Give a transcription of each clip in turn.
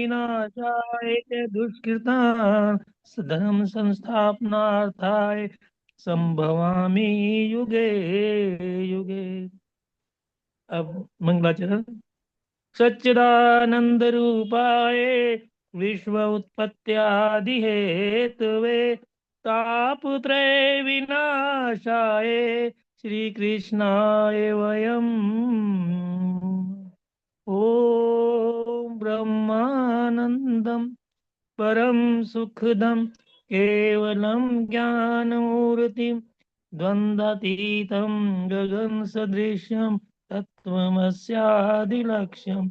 विनाशाय च दुष्कृतान् धर्म संस्थापनार्थाय संभवामि युगे युगे। अब मंगलाचरण। सच्चिदानंद रूपाय विश्व उत्पत्त्यादि हेतवे तापत्रय विनाशाय श्री कृष्णाय वयम् ओम ब्रह्मानंदम परम सुखदम केवलम ज्ञानमूर्तिम द्वंद्वातीतं गगन सदृशं तत्त्वमस्यादिलक्ष्यम्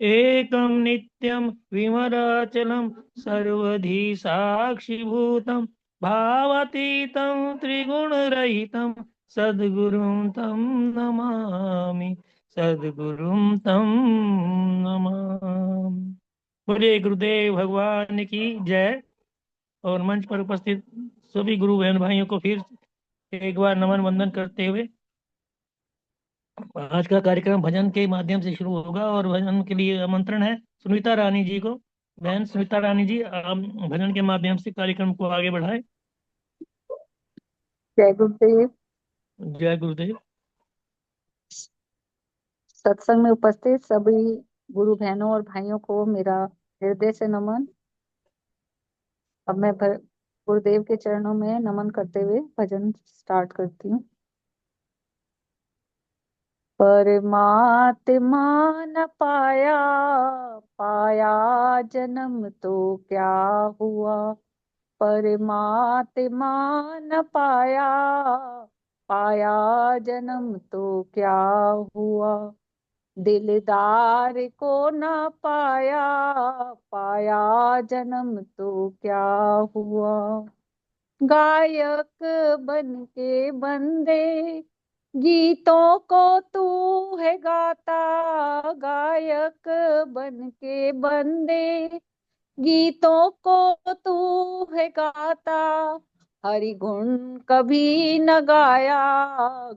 एकं नित्यं विमलाचलं सर्वधी साक्षिभूतं भावातीतं त्रिगुणरहितं सद्गुरुं तं नमामि सद्गुरुं तं नमामि। बोलिए गुरुदेव भगवान की जय। और मंच पर उपस्थित सभी गुरु बहन भाइयों को फिर एक बार नमन वंदन करते हुए आज का कार्यक्रम भजन के माध्यम से शुरू होगा और भजन के लिए आमंत्रण है सुनीता रानी जी को। बहन सुनीता रानी जी, आप भजन के माध्यम से कार्यक्रम को आगे बढ़ाएं। जय गुरुदेव। जय गुरुदेव। सत्संग में उपस्थित सभी गुरु बहनों और भाइयों को मेरा हृदय से नमन। अब मैं गुरुदेव के चरणों में नमन करते हुए भजन स्टार्ट करती हूँ। परमात्मा न पाया, पाया जन्म तो क्या हुआ। परमात्मा न पाया, पाया जन्म तो क्या हुआ। दिलदार को न पाया, पाया जन्म तो क्या हुआ। गायक बन के बंदे गीतों को तू है गाता। गायक बन के बंदे गीतों को तू है गाता। हरि गुण कभी न गाया,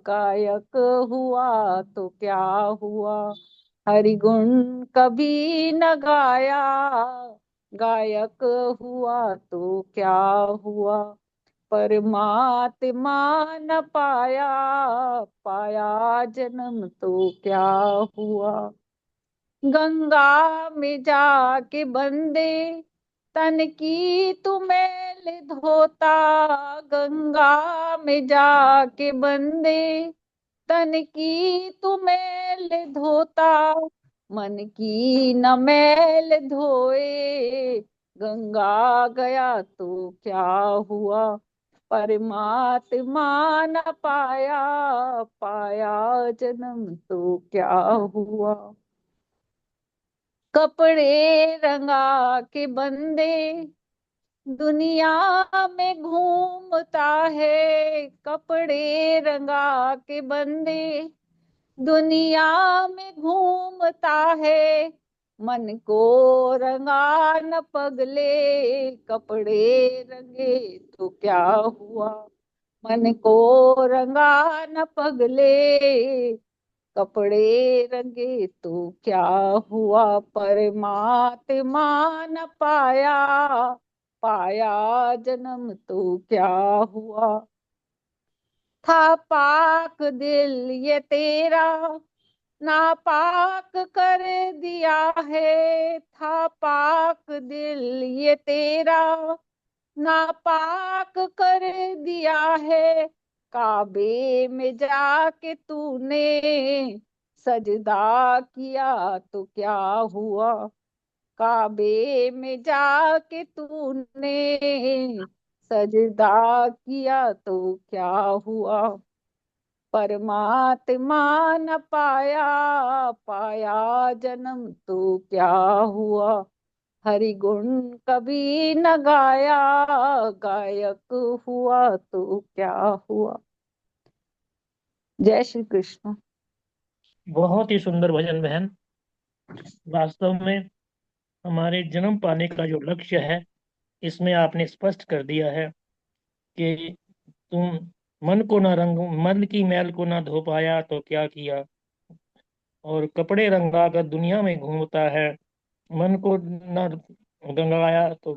गायक हुआ तो क्या हुआ। हरि गुण कभी न गाया, गायक हुआ तो क्या हुआ। परमात्मा न पाया, पाया जन्म तो क्या हुआ। गंगा में जाके बंदे तन की तू मैल धोता। गंगा में जाके बंदे तन की तू मैल धोता। मन की न मैल धोए, गंगा गया तो क्या हुआ। परमात्मा न पाया, पाया जन्म तो क्या हुआ। कपड़े रंगा के बंदे दुनिया में घूमता है। कपड़े रंगा के बंदे दुनिया में घूमता है। मन को रंगा न पगले, कपड़े रंगे तो क्या हुआ। मन को रंगा न पगले, कपड़े रंगे तो क्या हुआ। परमात्मा न पाया, पाया जन्म तो क्या हुआ। था पाक दिल ये तेरा, नापाक कर दिया है। था पाक दिल ये तेरा, नापाक कर दिया है। काबे में जाके तूने सजदा किया तो क्या हुआ। काबे में जाके तूने सजदा किया तो क्या हुआ। परमात्मा न पाया, पाया जन्म तो क्या हुआ। हरि गुण कभी न गाया, गायक हुआ तो क्या हुआ। जय श्री कृष्ण। बहुत ही सुंदर भजन बहन। वास्तव में हमारे जन्म पाने का जो लक्ष्य है इसमें आपने स्पष्ट कर दिया है कि तुम मन को ना रंग मन की मैल को ना धो पाया तो क्या किया, और कपड़े रंगा कर दुनिया में घूमता है मन को ना रंगाया तो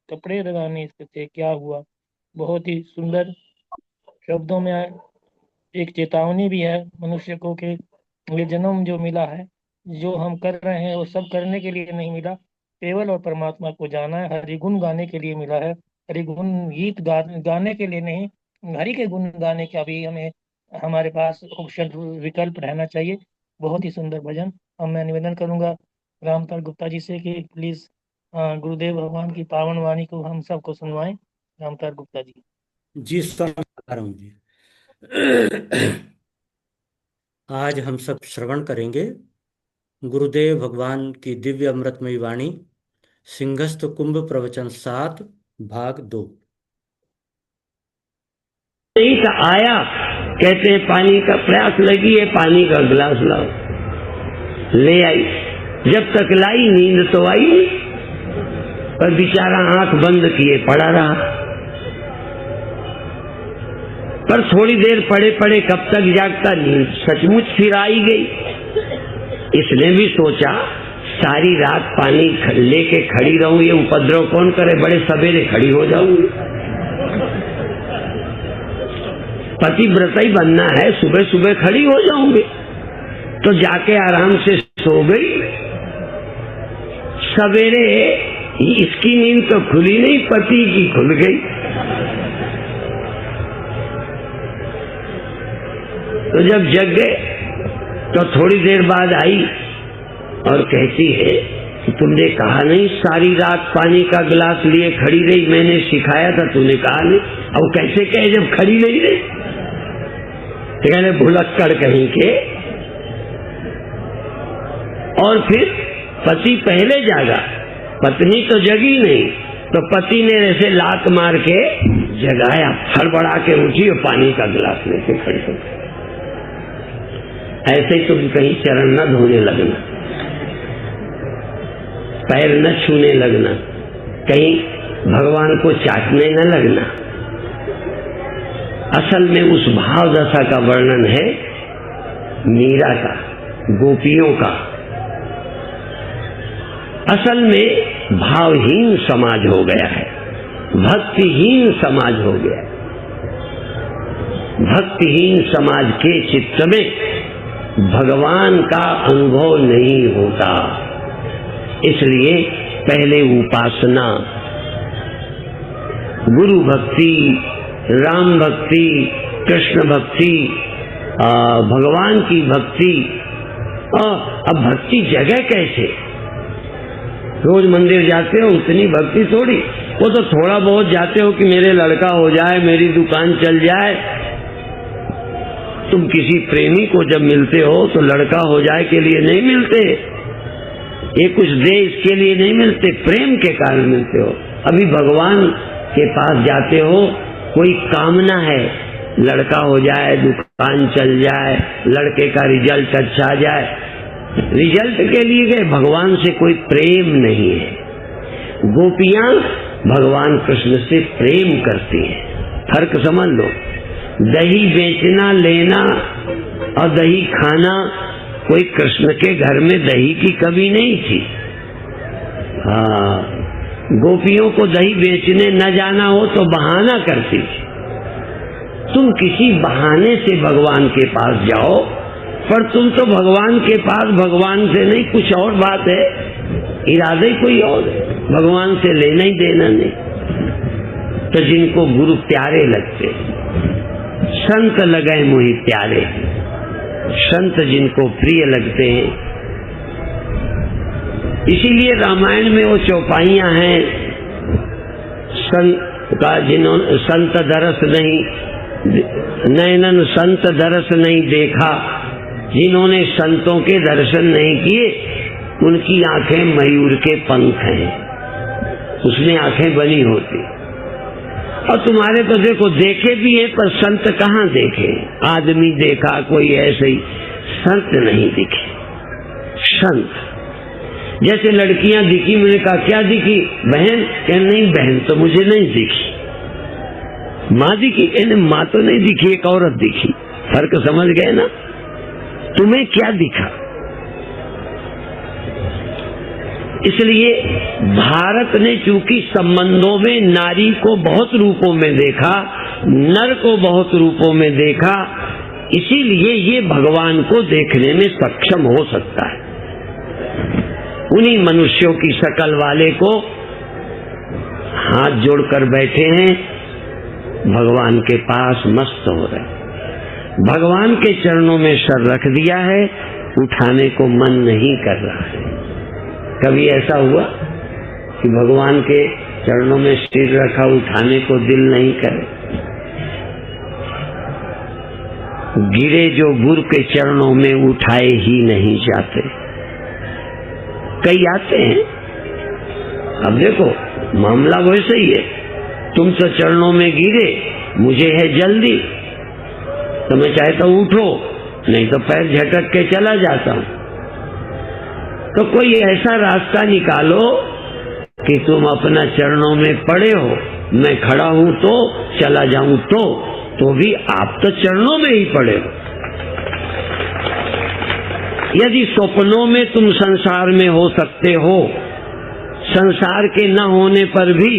कपड़े रंगाने से क्या हुआ। बहुत ही सुंदर शब्दों में एक चेतावनी भी है मनुष्य को कि ये जन्म जो मिला है, जो हम कर रहे हैं वो सब करने के लिए नहीं मिला, केवल और परमात्मा को जाना है, हरि गुण गाने के लिए मिला है। हरि गुण गीत गाने के लिए नहीं, हरि के गुण गाने का भी हमें हमारे पास ऑप्शन विकल्प रहना चाहिए। बहुत ही सुंदर भजन। अब मैं निवेदन करूंगा रामपाल गुप्ता जी से कि प्लीज गुरुदेव भगवान की पावन वाणी को हम सबको सुनवाएं। रामपाल गुप्ता जी। जी स्वामी आ रहा हूँ जी। आज हम सब श्रवण करेंगे गुरुदेव भगवान की दिव्य अमृतमयी वाणी, सिंहस्थ कुंभ प्रवचन 7 भाग 2। नहीं था आया, कहते हैं पानी का प्यास लगी है, पानी का गिलास लाओ, ले आई। जब तक लाई नींद तो आई नहीं, पर बेचारा आंख बंद किए पड़ा रहा। पर थोड़ी देर पड़े पड़े कब तक जागता, नींद सचमुच फिर आई गई। इसने भी सोचा सारी रात पानी लेके खड़ी रहूं, ये उपद्रव कौन करे, बड़े सवेरे खड़ी हो जाऊंगी। पतिव्रता ही बनना है, सुबह सुबह खड़ी हो जाऊंगी। तो जाके आराम से सो गई। सवेरे इसकी नींद तो खुली नहीं, पति की खुल गई। तो जब जग गए तो थोड़ी देर बाद आई और कहती है कि तुमने कहा नहीं सारी रात पानी का गिलास लिए खड़ी रही, मैंने सिखाया था, तूने कहा नहीं। अब कैसे कहे जब खड़ी नहीं रही। तो कहने भुलक्कड़ कहीं के। और फिर पति पहले जागा, पत्नी तो जगी नहीं, तो पति ने ऐसे लात मार के जगाया, हड़बड़ा के उठी और पानी का गिलास लेके खड़ी हो गई। ऐसे ही तुम कहीं चरण न धोने लगना, पैर न छूने लगना, कहीं भगवान को चाटने न लगना। असल में उस भाव दशा का वर्णन है मीरा का, गोपियों का। असल में भावहीन समाज हो गया है, भक्तिहीन समाज हो गया। भक्तिहीन समाज के चित्त में भगवान का अनुभव नहीं होता। इसलिए पहले उपासना, गुरु भक्ति, राम भक्ति, कृष्ण भक्ति, भगवान की भक्ति। अब भक्ति जगह कैसे? रोज मंदिर जाते हो उतनी भक्ति थोड़ी, वो तो थोड़ा बहुत जाते हो कि मेरे लड़का हो जाए, मेरी दुकान चल जाए। तुम किसी प्रेमी को जब मिलते हो तो लड़का हो जाए के लिए नहीं मिलते, ये कुछ दे इसके लिए नहीं मिलते, प्रेम के कारण मिलते हो। अभी भगवान के पास जाते हो, कोई कामना है, लड़का हो जाए, दुकान चल जाए, लड़के का रिजल्ट अच्छा आ जाए। रिजल्ट के लिए गए, भगवान से कोई प्रेम नहीं है। गोपियां भगवान कृष्ण से प्रेम करती हैं। फर्क समझ लो, दही बेचना लेना और दही खाना, कोई कृष्ण के घर में दही की कमी नहीं थी। हाँ, गोपियों को दही बेचने न जाना हो तो बहाना करती थी। तुम किसी बहाने से भगवान के पास जाओ, पर तुम तो भगवान के पास भगवान से नहीं, कुछ और बात है, इरादे कोई और है, भगवान से लेना ही देना नहीं। तो जिनको गुरु प्यारे लगते, संत लगे मोहि प्यारे, संत जिनको प्रिय लगते हैं। इसीलिए रामायण में वो चौपाइयां हैं, संत का जिन्होंने संत दरस नहीं, नैनन संत दरस नहीं देखा, जिन्होंने संतों के दर्शन नहीं किए उनकी आंखें मयूर के पंख हैं, उसमें आंखें बनी होती। और तुम्हारे तो देखो देखे भी हैं, पर संत कहाँ देखे? आदमी देखा कोई ऐसे ही, संत नहीं दिखे। संत जैसे लड़कियां दिखी, मैंने कहा क्या दिखी बहन? कह नहीं बहन तो मुझे नहीं दिखी। माँ दिखी? कहने माँ तो नहीं दिखी, एक औरत दिखी। फर्क समझ गए ना? तुम्हें क्या दिखा? इसलिए भारत ने चूंकि संबंधों में नारी को बहुत रूपों में देखा, नर को बहुत रूपों में देखा, इसीलिए ये भगवान को देखने में सक्षम हो सकता है। उन्हीं मनुष्यों की शकल वाले को हाथ जोड़कर बैठे हैं, भगवान के पास मस्त हो रहे, भगवान के चरणों में सर रख दिया है, उठाने को मन नहीं कर रहा है। कभी ऐसा हुआ कि भगवान के चरणों में सिर रखा, उठाने को दिल नहीं करे? गिरे जो गुरु के चरणों में उठाए ही नहीं जाते। कई आते हैं, अब देखो मामला वैसे ही है, तुम तो चरणों में गिरे, मुझे है जल्दी, तो मैं चाहता हूं उठो, नहीं तो पैर झटक के चला जाता हूं। तो कोई ऐसा रास्ता निकालो कि तुम अपना चरणों में पड़े हो, मैं खड़ा हूं तो चला जाऊं तो भी आप तो चरणों में ही पड़े हो। यदि स्वप्नों में तुम संसार में हो सकते हो, संसार के न होने पर भी,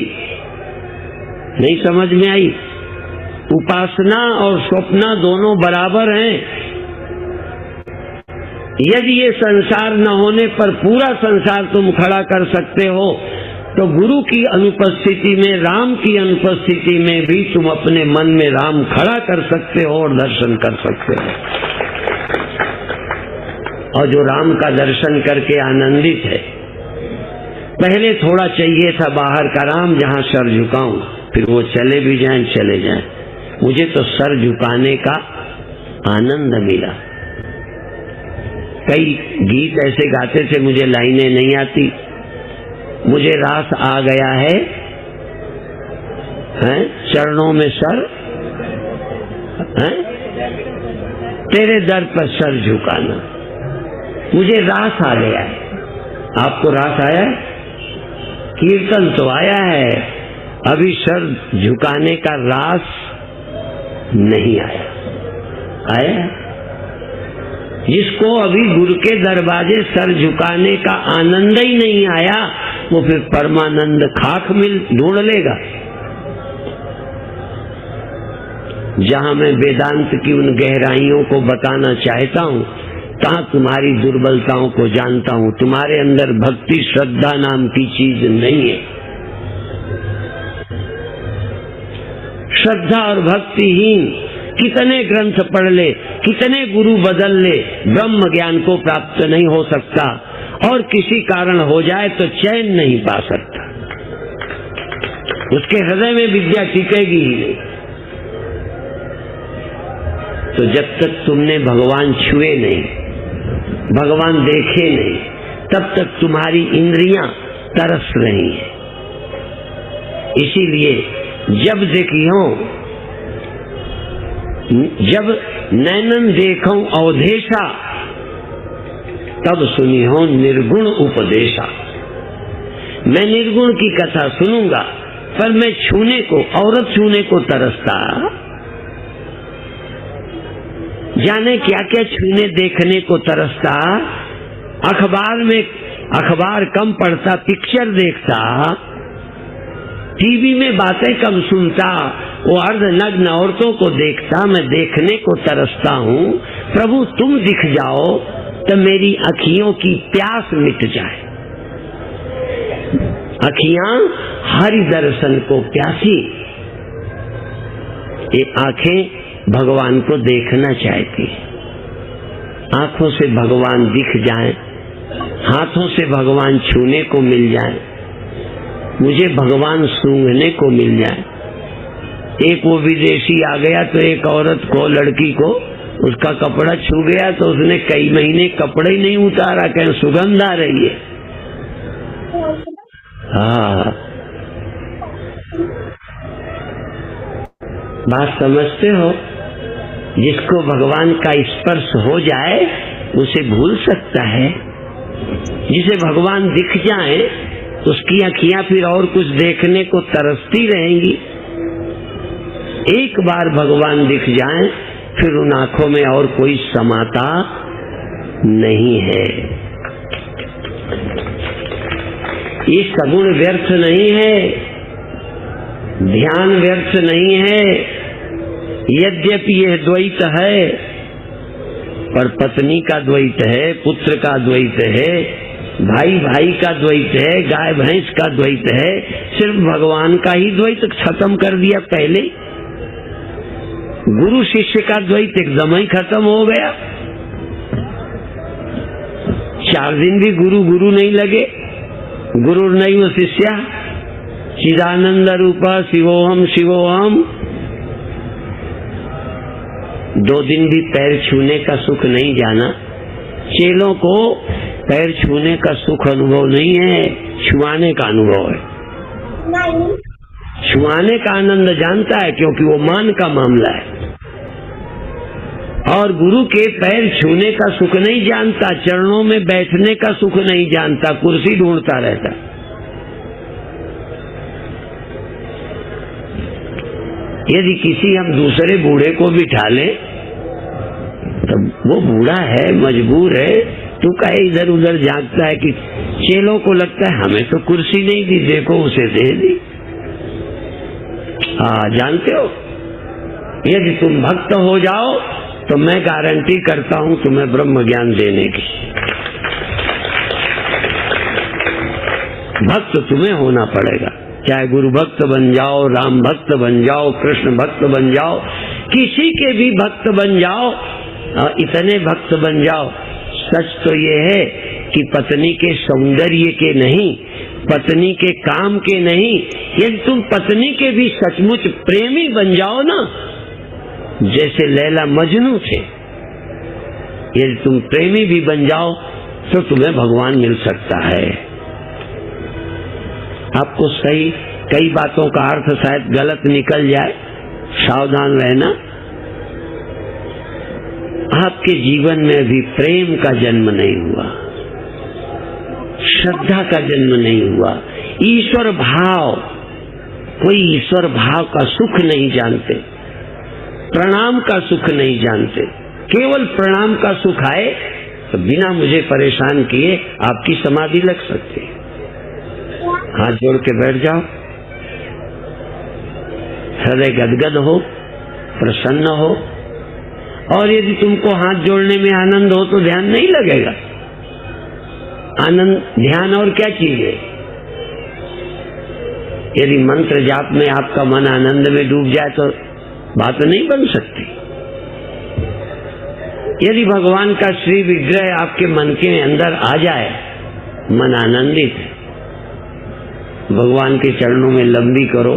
नहीं समझ में आई? उपासना और स्वप्न दोनों बराबर हैं। यदि ये संसार न होने पर पूरा संसार तुम खड़ा कर सकते हो, तो गुरु की अनुपस्थिति में, राम की अनुपस्थिति में भी तुम अपने मन में राम खड़ा कर सकते हो और दर्शन कर सकते हो। और जो राम का दर्शन करके आनंदित है, पहले थोड़ा चाहिए था बाहर का राम जहां सर झुकाऊं, फिर वो चले भी जाएं चले जाएं, मुझे तो सर झुकाने का आनंद मिला। कई गीत ऐसे गाते थे, मुझे लाइनें नहीं आती, मुझे रास आ गया है, चरणों में सर, तेरे दर पर सर झुकाना, मुझे रास आ गया है। आपको रास आया है? कीर्तन तो आया है, अभी सर झुकाने का रास नहीं आया। आया? जिसको अभी गुरु के दरवाजे सर झुकाने का आनंद ही नहीं आया, वो फिर परमानंद खाक मिल ढूंढ लेगा। जहां मैं वेदांत की उन गहराइयों को बताना चाहता हूं, तहां तुम्हारी दुर्बलताओं को जानता हूं। तुम्हारे अंदर भक्ति श्रद्धा नाम की चीज नहीं है। श्रद्धा और भक्तिहीन कितने ग्रंथ पढ़ ले, कितने गुरु बदल ले, ब्रह्म ज्ञान को प्राप्त नहीं हो सकता, और किसी कारण हो जाए तो चैन नहीं पा सकता। उसके हृदय में विद्या टिकेगी ही नहीं। तो जब तक तुमने भगवान छुए नहीं, भगवान देखे नहीं, तब तक तुम्हारी इंद्रियां तरस रही हैं। इसीलिए जब देखियो, जब नैनन देखूं अवधेशा, तब सुनी हो निर्गुण उपदेशा। मैं निर्गुण की कथा सुनूंगा, पर मैं छूने को, औरत छूने को तरसता, जाने क्या क्या छूने देखने को तरसता, अखबार में अखबार कम पढ़ता, पिक्चर देखता, टीवी में बातें कम सुनता, वो अर्धनग्न औरतों को देखता, मैं देखने को तरसता हूँ। प्रभु तुम दिख जाओ तो मेरी अखियों की प्यास मिट जाए। अखियां हरि दर्शन को प्यासी, ये आंखें भगवान को देखना चाहती, आंखों से भगवान दिख जाए, हाथों से भगवान छूने को मिल जाए, मुझे भगवान सूंघने को मिल जाए। एक वो विदेशी आ गया तो एक औरत को, लड़की को, उसका कपड़ा छू गया तो उसने कई महीने कपड़े ही नहीं उतारा, कहीं सुगंध आ रही है। हाँ, बात समझते हो? जिसको भगवान का स्पर्श हो जाए उसे भूल सकता है। जिसे भगवान दिख जाए उसकी अखियां फिर और कुछ देखने को तरसती रहेंगी। एक बार भगवान दिख जाए फिर उन आंखों में और कोई समाता नहीं है। ये सगुण व्यर्थ नहीं है, ध्यान व्यर्थ नहीं है। यद्यपि यह द्वैत है, पर पत्नी का द्वैत है, पुत्र का द्वैत है, भाई भाई का द्वैत है, गाय भैंस का द्वैत है। सिर्फ भगवान का ही द्वैत खत्म कर दिया पहले। गुरु शिष्य का द्वैत एकदम ही खत्म हो गया। 4 दिन भी गुरु गुरु नहीं लगे। गुरु नहीं वो शिष्या, चिदानंद रूपा शिवोहम शिवोहम। 2 दिन भी पैर छूने का सुख नहीं जाना। चेलों को पैर छूने का सुख अनुभव नहीं है, छुआने का अनुभव है। छुआने का आनंद जानता है, क्योंकि वो मान का मामला है। और गुरु के पैर छूने का सुख नहीं जानता, चरणों में बैठने का सुख नहीं जानता, कुर्सी ढूंढता रहता। यदि किसी हम दूसरे बूढ़े को बिठा लें तो वो बूढ़ा है, मजबूर है, तू कहे इधर उधर झांकता है कि चेलों को लगता है हमें तो कुर्सी नहीं दी, देखो उसे दे दी। जानते हो, यदि तुम भक्त हो जाओ तो मैं गारंटी करता हूं तुम्हें ब्रह्म ज्ञान देने की। भक्त तुम्हें होना पड़ेगा, चाहे गुरु भक्त बन जाओ, राम भक्त बन जाओ, कृष्ण भक्त बन जाओ, किसी के भी भक्त बन जाओ, इतने भक्त बन जाओ। सच तो ये है कि पत्नी के सौंदर्य के नहीं, पत्नी के काम के नहीं, यदि तुम पत्नी के भी सचमुच प्रेमी बन जाओ ना, जैसे लैला मजनू थे, यदि तुम प्रेमी भी बन जाओ तो तुम्हें भगवान मिल सकता है। आपको सही कई बातों का अर्थ शायद गलत निकल जाए, सावधान रहना। आपके जीवन में भी प्रेम का जन्म नहीं हुआ, श्रद्धा का जन्म नहीं हुआ, ईश्वर भाव, कोई ईश्वर भाव का सुख नहीं जानते, प्रणाम का सुख नहीं जानते। केवल प्रणाम का सुख आए तो बिना मुझे परेशान किए आपकी समाधि लग सकती है। हाथ जोड़ के बैठ जाओ, हृदय गदगद हो, प्रसन्न हो। और यदि तुमको हाथ जोड़ने में आनंद हो तो ध्यान नहीं लगेगा। आनंद, ध्यान और क्या चीज है? यदि मंत्र जाप में आपका मन आनंद में डूब जाए तो बात नहीं बन सकती। यदि भगवान का श्री विग्रह आपके मन के अंदर आ जाए, मन आनंदित है, भगवान के चरणों में लंबी करो,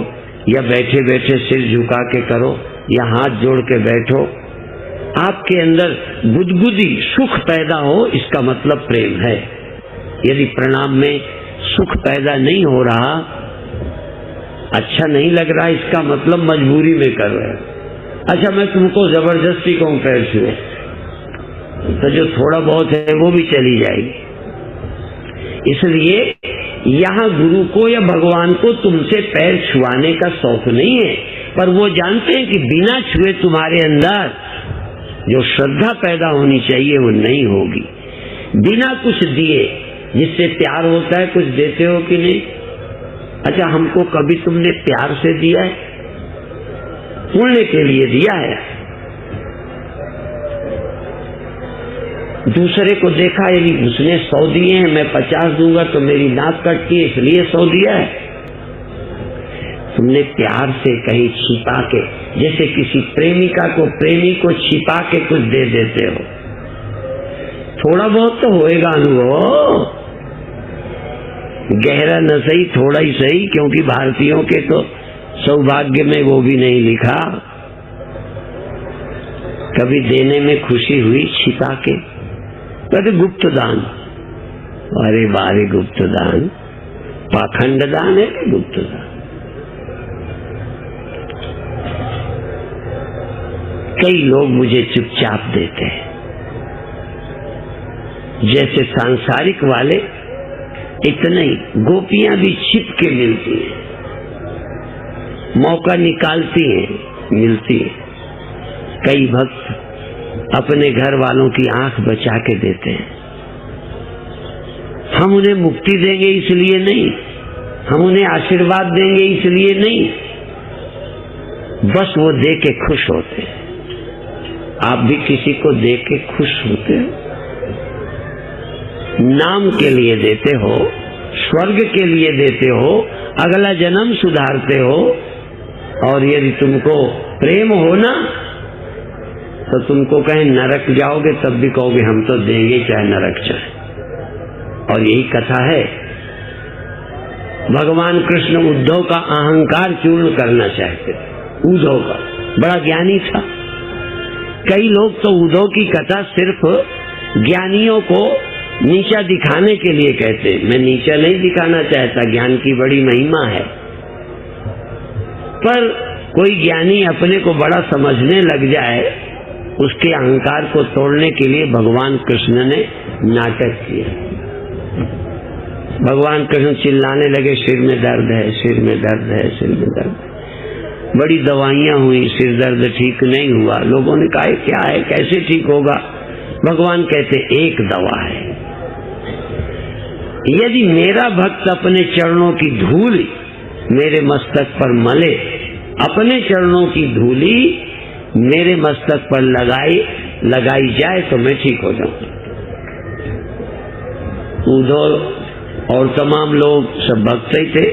या बैठे बैठे सिर झुका के करो, या हाथ जोड़ के बैठो, आपके अंदर गुदगुदी सुख पैदा हो, इसका मतलब प्रेम है। यदि प्रणाम में सुख पैदा नहीं हो रहा, अच्छा नहीं लग रहा, इसका मतलब मजबूरी में कर रहे हो। अच्छा, मैं तुमको जबरदस्ती कहूं पैर छुए, तो जो थोड़ा बहुत है वो भी चली जाएगी। इसलिए यहाँ गुरु को या भगवान को तुमसे पैर छुआने का शौक नहीं है, पर वो जानते हैं कि बिना छुए तुम्हारे अंदर जो श्रद्धा पैदा होनी चाहिए वो नहीं होगी। बिना कुछ दिए, जिससे प्यार होता है, कुछ देते हो कि नहीं? अच्छा, हमको कभी तुमने प्यार से दिया है? पुण्य के लिए दिया है। दूसरे को देखा, यदि उसने 100 दिए हैं, मैं 50 दूंगा तो मेरी नाक कटती है, इसलिए 100 दिया है। तुमने प्यार से कहीं छिपा के, जैसे किसी प्रेमिका को प्रेमी को छिपा के कुछ दे देते हो, थोड़ा बहुत तो होएगा अनुभव, गहरा न सही, थोड़ा ही सही, क्योंकि भारतीयों के तो सौभाग्य में वो भी नहीं लिखा। कभी देने में खुशी हुई छिपा के, कहते गुप्त दान। अरे बारे, गुप्त दान पाखंड दान है कि गुप्त दान? कई लोग मुझे चुपचाप देते हैं, जैसे सांसारिक वाले, इतने ही गोपियां भी छिप के मिलती हैं, मौका निकालती हैं, मिलती हैं। कई भक्त अपने घर वालों की आंख बचा के देते हैं। हम उन्हें मुक्ति देंगे इसलिए नहीं, हम उन्हें आशीर्वाद देंगे इसलिए नहीं, बस वो दे के खुश होते हैं। आप भी किसी को दे के खुश होते हो? नाम के लिए देते हो, स्वर्ग के लिए देते हो, अगला जन्म सुधारते हो। और यदि तुमको प्रेम हो ना, तो तुमको कहीं नरक जाओगे तब भी कहोगे हम तो देंगे चाहे नरक चाहे। और यही कथा है। भगवान कृष्ण उद्धव का अहंकार चूर्ण करना चाहते थे। उद्धव का बड़ा ज्ञानी था। कई लोग तो उद्धव की कथा सिर्फ ज्ञानियों को नीचा दिखाने के लिए कहते। मैं नीचा नहीं दिखाना चाहता, ज्ञान की बड़ी महिमा है। पर कोई ज्ञानी अपने को बड़ा समझने लग जाए, उसके अहंकार को तोड़ने के लिए भगवान कृष्ण ने नाटक किया। भगवान कृष्ण चिल्लाने लगे, सिर में दर्द है, सिर में दर्द है, सिर में दर्द है। बड़ी दवाइयां हुई, सिर दर्द ठीक नहीं हुआ। लोगों ने कहा क्या है, कैसे ठीक होगा? भगवान कहते एक दवा है, यदि मेरा भक्त अपने चरणों की धूल मेरे मस्तक पर मले, अपने चरणों की धूली मेरे मस्तक पर लगाई जाए तो मैं ठीक हो जाऊं। उद्धव और तमाम लोग सब भक्त ही थे,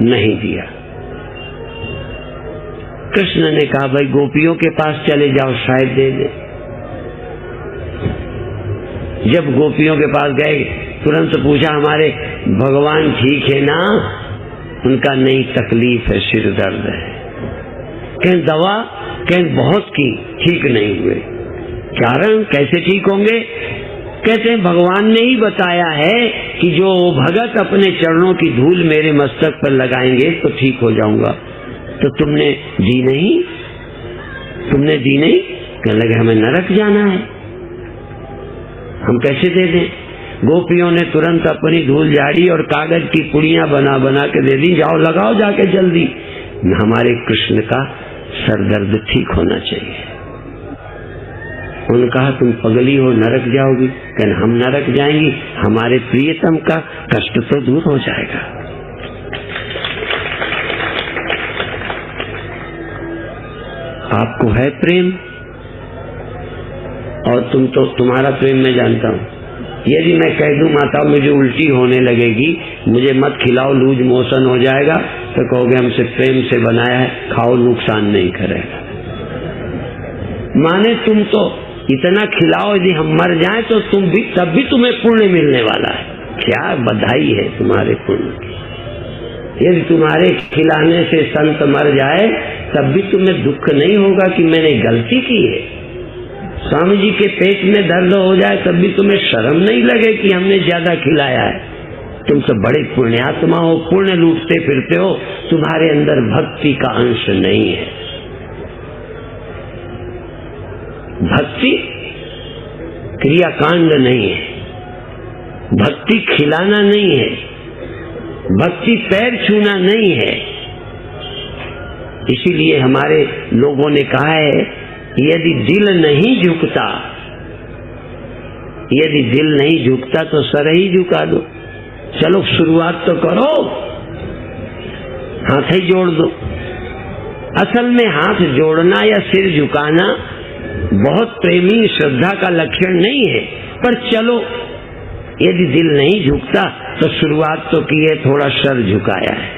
नहीं दिया। कृष्ण ने कहा भाई गोपियों के पास चले जाओ, शायद दे दे। जब गोपियों के पास गए, तुरंत पूछा हमारे भगवान ठीक है ना? उनका नहीं, तकलीफ है, सिर दर्द है। कहीं दवा, कहीं बहुत की, ठीक नहीं हुए। कारण कैसे ठीक होंगे? कहते हैं भगवान ने ही बताया है कि जो भगत अपने चरणों की धूल मेरे मस्तक पर लगाएंगे तो ठीक हो जाऊंगा। तो तुमने दी नहीं, तुमने दी नहीं? कहने लगे हमें नरक जाना है, हम कैसे दे दें? गोपियों ने तुरंत अपनी धूल झाड़ी और कागज की पुड़ियां बना बना के दे दी, जाओ लगाओ जाके जल्दी, हमारे कृष्ण का सर दर्द ठीक होना चाहिए। उन्होंने कहा तुम पगली हो, नरक जाओगी? कहने हम नरक जाएंगी, हमारे प्रियतम का कष्ट तो दूर हो जाएगा। आपको है प्रेम, और तुम तो, तुम्हारा प्रेम मैं जानता हूं। यदि मैं कह दूं माता मुझे उल्टी होने लगेगी, मुझे मत खिलाओ, लूज मोशन हो जाएगा, तो कहोगे हमसे प्रेम से बनाया है, खाओ, नुकसान नहीं करेगा। माने तुम तो इतना खिलाओ, यदि हम मर जाएं तो तुम भी, तब भी तुम्हें पुण्य मिलने वाला है। क्या बधाई है तुम्हारे पुण्य की। यदि तुम्हारे खिलाने से संत मर जाए तब भी तुम्हें दुख नहीं होगा कि मैंने गलती की है। स्वामी जी के पेट में दर्द हो जाए तब भी तुम्हें शर्म नहीं लगे कि हमने ज्यादा खिलाया है। तुम तो बड़े पुण्यात्मा हो, पुण्य लूटते फिरते हो, तुम्हारे अंदर भक्ति का अंश नहीं है। भक्ति क्रियाकांड नहीं है, भक्ति खिलाना नहीं है, भक्ति पैर छूना नहीं है। इसीलिए हमारे लोगों ने कहा है यदि दिल नहीं झुकता, यदि दिल नहीं झुकता तो सर ही झुका दो। चलो शुरुआत तो करो, हाथ ही जोड़ दो। असल में हाथ जोड़ना या सिर झुकाना बहुत प्रेमी श्रद्धा का लक्षण नहीं है, पर चलो यदि दिल नहीं झुकता तो शुरुआत तो की है, थोड़ा सर झुकाया है।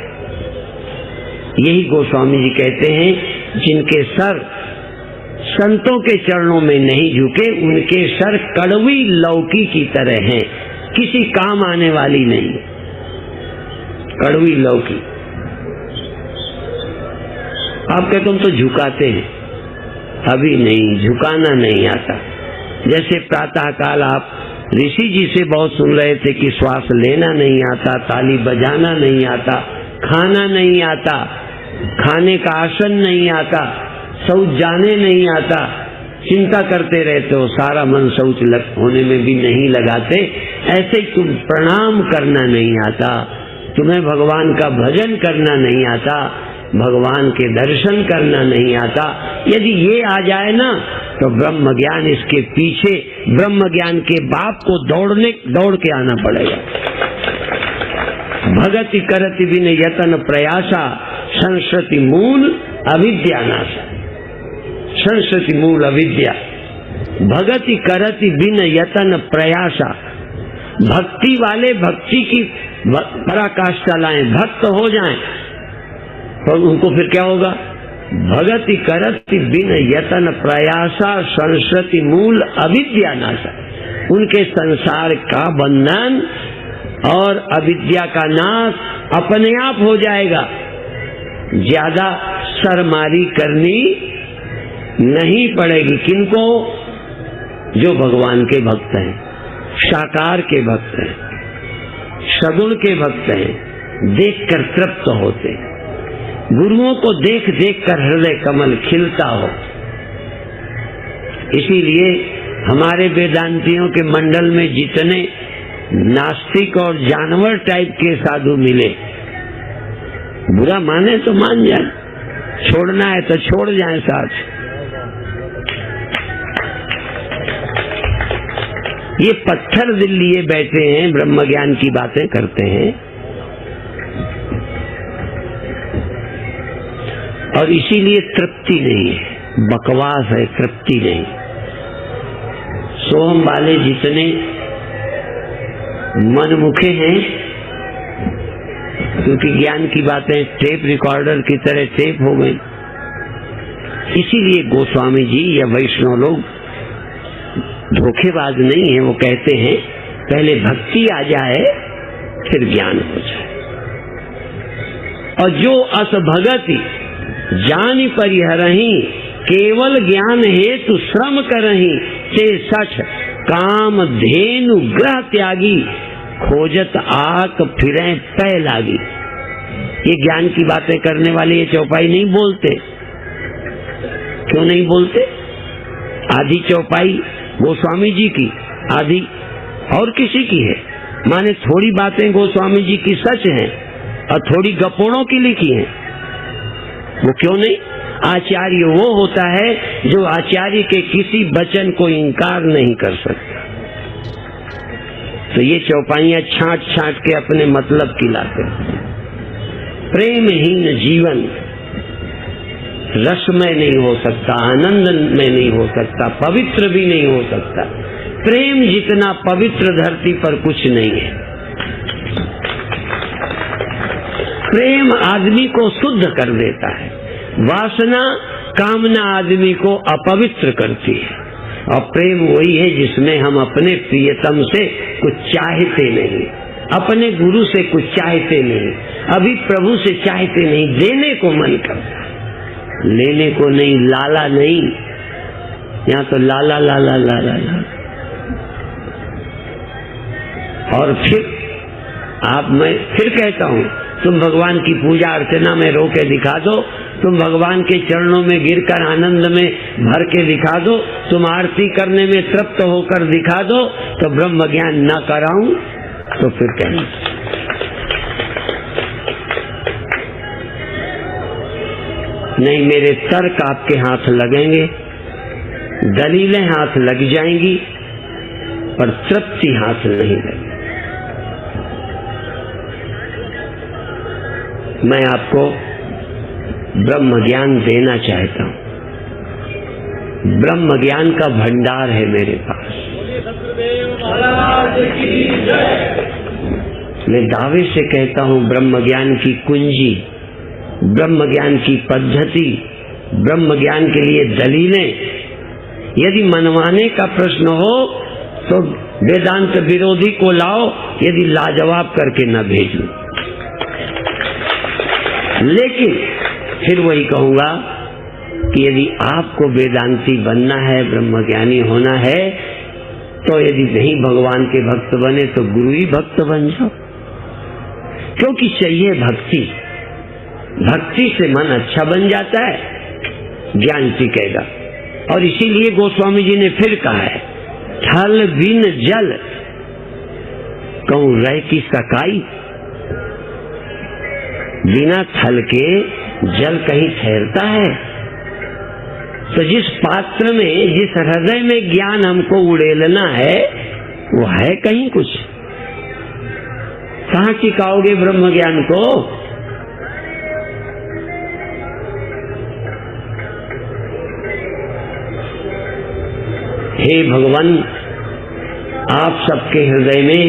यही गोस्वामी जी कहते हैं जिनके सर संतों के चरणों में नहीं झुके, उनके सर कड़वी लौकी की तरह हैं, किसी काम आने वाली नहीं। कड़वी लौकी। आप कहते तुम तो झुकाते हैं, अभी नहीं, झुकाना नहीं आता। जैसे प्रातः काल आप ऋषि जी से बहुत सुन रहे थे कि श्वास लेना नहीं आता, ताली बजाना नहीं आता, खाना नहीं आता, खाने का आसन नहीं आता, शौच जाने नहीं आता, चिंता करते रहते हो, सारा मन शौच होने में भी नहीं लगाते। ऐसे तुम प्रणाम करना नहीं आता, तुम्हें भगवान का भजन करना नहीं आता, भगवान के दर्शन करना नहीं आता। यदि ये आ जाए ना तो ब्रह्म ज्ञान इसके पीछे, ब्रह्म ज्ञान के बाप को दौड़ के आना पड़ेगा। भगति करति बिन यतन प्रयासा, संस्कृति मूल अविद्या नाशा। संस्कृति मूल अविद्या। भगति करति बिन यतन प्रयासा। भक्ति वाले भक्ति की पराकाष्ठा लाएं, भक्त हो जाएं, और उनको फिर क्या होगा? भगति करति बिन यतन प्रयासा, संस्कृति मूल अविद्या नाशा। उनके संसार का बंधन और अविद्या का नाश अपने आप हो जाएगा। ज्यादा सरमारी करनी नहीं पड़ेगी। किनको? जो भगवान के भक्त हैं, साकार के भक्त हैं, सगुण के भक्त हैं, देखकर तृप्त होते हैं। गुरुओं को देख देख कर हृदय कमल खिलता हो। इसीलिए हमारे वेदांतियों के मंडल में जितने नास्तिक और जानवर टाइप के साधु मिले, बुरा माने तो मान जाए, छोड़ना है तो छोड़ जाए साथ। ये पत्थर दिल लिए बैठे हैं, ब्रह्म ज्ञान की बातें करते हैं, और इसीलिए तृप्ति नहीं है, बकवास है, तृप्ति नहीं। सोहम वाले जितने मनमुखे हैं, क्योंकि ज्ञान की बातें टेप रिकॉर्डर की तरह टेप हो गई, इसीलिए गोस्वामी जी या वैष्णव लोग धोखेबाज नहीं है। वो कहते हैं पहले भक्ति आ जाए फिर ज्ञान हो जाए। और जो अस भगति जानि परिहरहि, केवल ज्ञान हेतु श्रम करहि, ते सच काम धेनु ग्रह त्यागी, खोजत आक फिरें पै लागी। ये ज्ञान की बातें करने वाले ये चौपाई नहीं बोलते। क्यों नहीं बोलते? आधी चौपाई गोस्वामी जी की, आधी और किसी की है। माने थोड़ी बातें गोस्वामी जी की सच हैं और थोड़ी गपोड़ों की लिखी हैं। वो क्यों नहीं? आचार्य वो होता है जो आचार्य के किसी वचन को इनकार नहीं कर सकता। तो ये चौपाइयां छांट छांट के अपने मतलब की लाते हैं। प्रेमहीन जीवन रसमय नहीं हो सकता, आनंद में नहीं हो सकता, पवित्र भी नहीं हो सकता। प्रेम जितना पवित्र धरती पर कुछ नहीं है। प्रेम आदमी को शुद्ध कर देता है। वासना, कामना आदमी को अपवित्र करती है। और प्रेम वही है जिसमें हम अपने प्रियतम से कुछ चाहते नहीं, अपने गुरु से कुछ चाहते नहीं, अभी प्रभु से चाहते नहीं, देने को मन करता, लेने को नहीं, लाला नहीं। यहाँ तो लाला लाला लाला ला। और फिर मैं फिर कहता हूँ, तुम भगवान की पूजा अर्चना में रो के दिखा दो, तुम भगवान के चरणों में गिरकर आनंद में भर के दिखा दो, तुम आरती करने में तृप्त होकर दिखा दो, तो ब्रह्म ज्ञान न कराऊं तो फिर कहना। नहीं, मेरे तर्क आपके हाथ लगेंगे, दलीलें हाथ लग जाएंगी, पर तृप्ति हाथ नहीं लगेगी। मैं आपको ब्रह्म ज्ञान देना चाहता हूं। ब्रह्म ज्ञान का भंडार है मेरे पास। मैं दावे से कहता हूं, ब्रह्म ज्ञान की कुंजी, ब्रह्म ज्ञान की पद्धति, ब्रह्म ज्ञान के लिए दलीलें, यदि मनवाने का प्रश्न हो तो वेदांत विरोधी को लाओ, यदि लाजवाब करके न भेजो। लेकिन फिर वही कहूंगा कि यदि आपको वेदांती बनना है, ब्रह्मज्ञानी होना है, तो यदि नहीं भगवान के भक्त बने तो गुरु ही भक्त बन जाओ। क्योंकि चाहिए भक्ति, भक्ति से मन अच्छा बन जाता है, ज्ञान टिकेगा। और इसीलिए गोस्वामी जी ने फिर कहा है, थल बिन जल कहूं रह की सकाई। बिना थल के जल कहीं ठहरता है? तो जिस पात्र में, जिस हृदय में ज्ञान हमको उड़ेलना है, वो है कहीं कुछ। कहाँ टिकाओगे ब्रह्म ज्ञान को? हे भगवान, आप सबके हृदय में,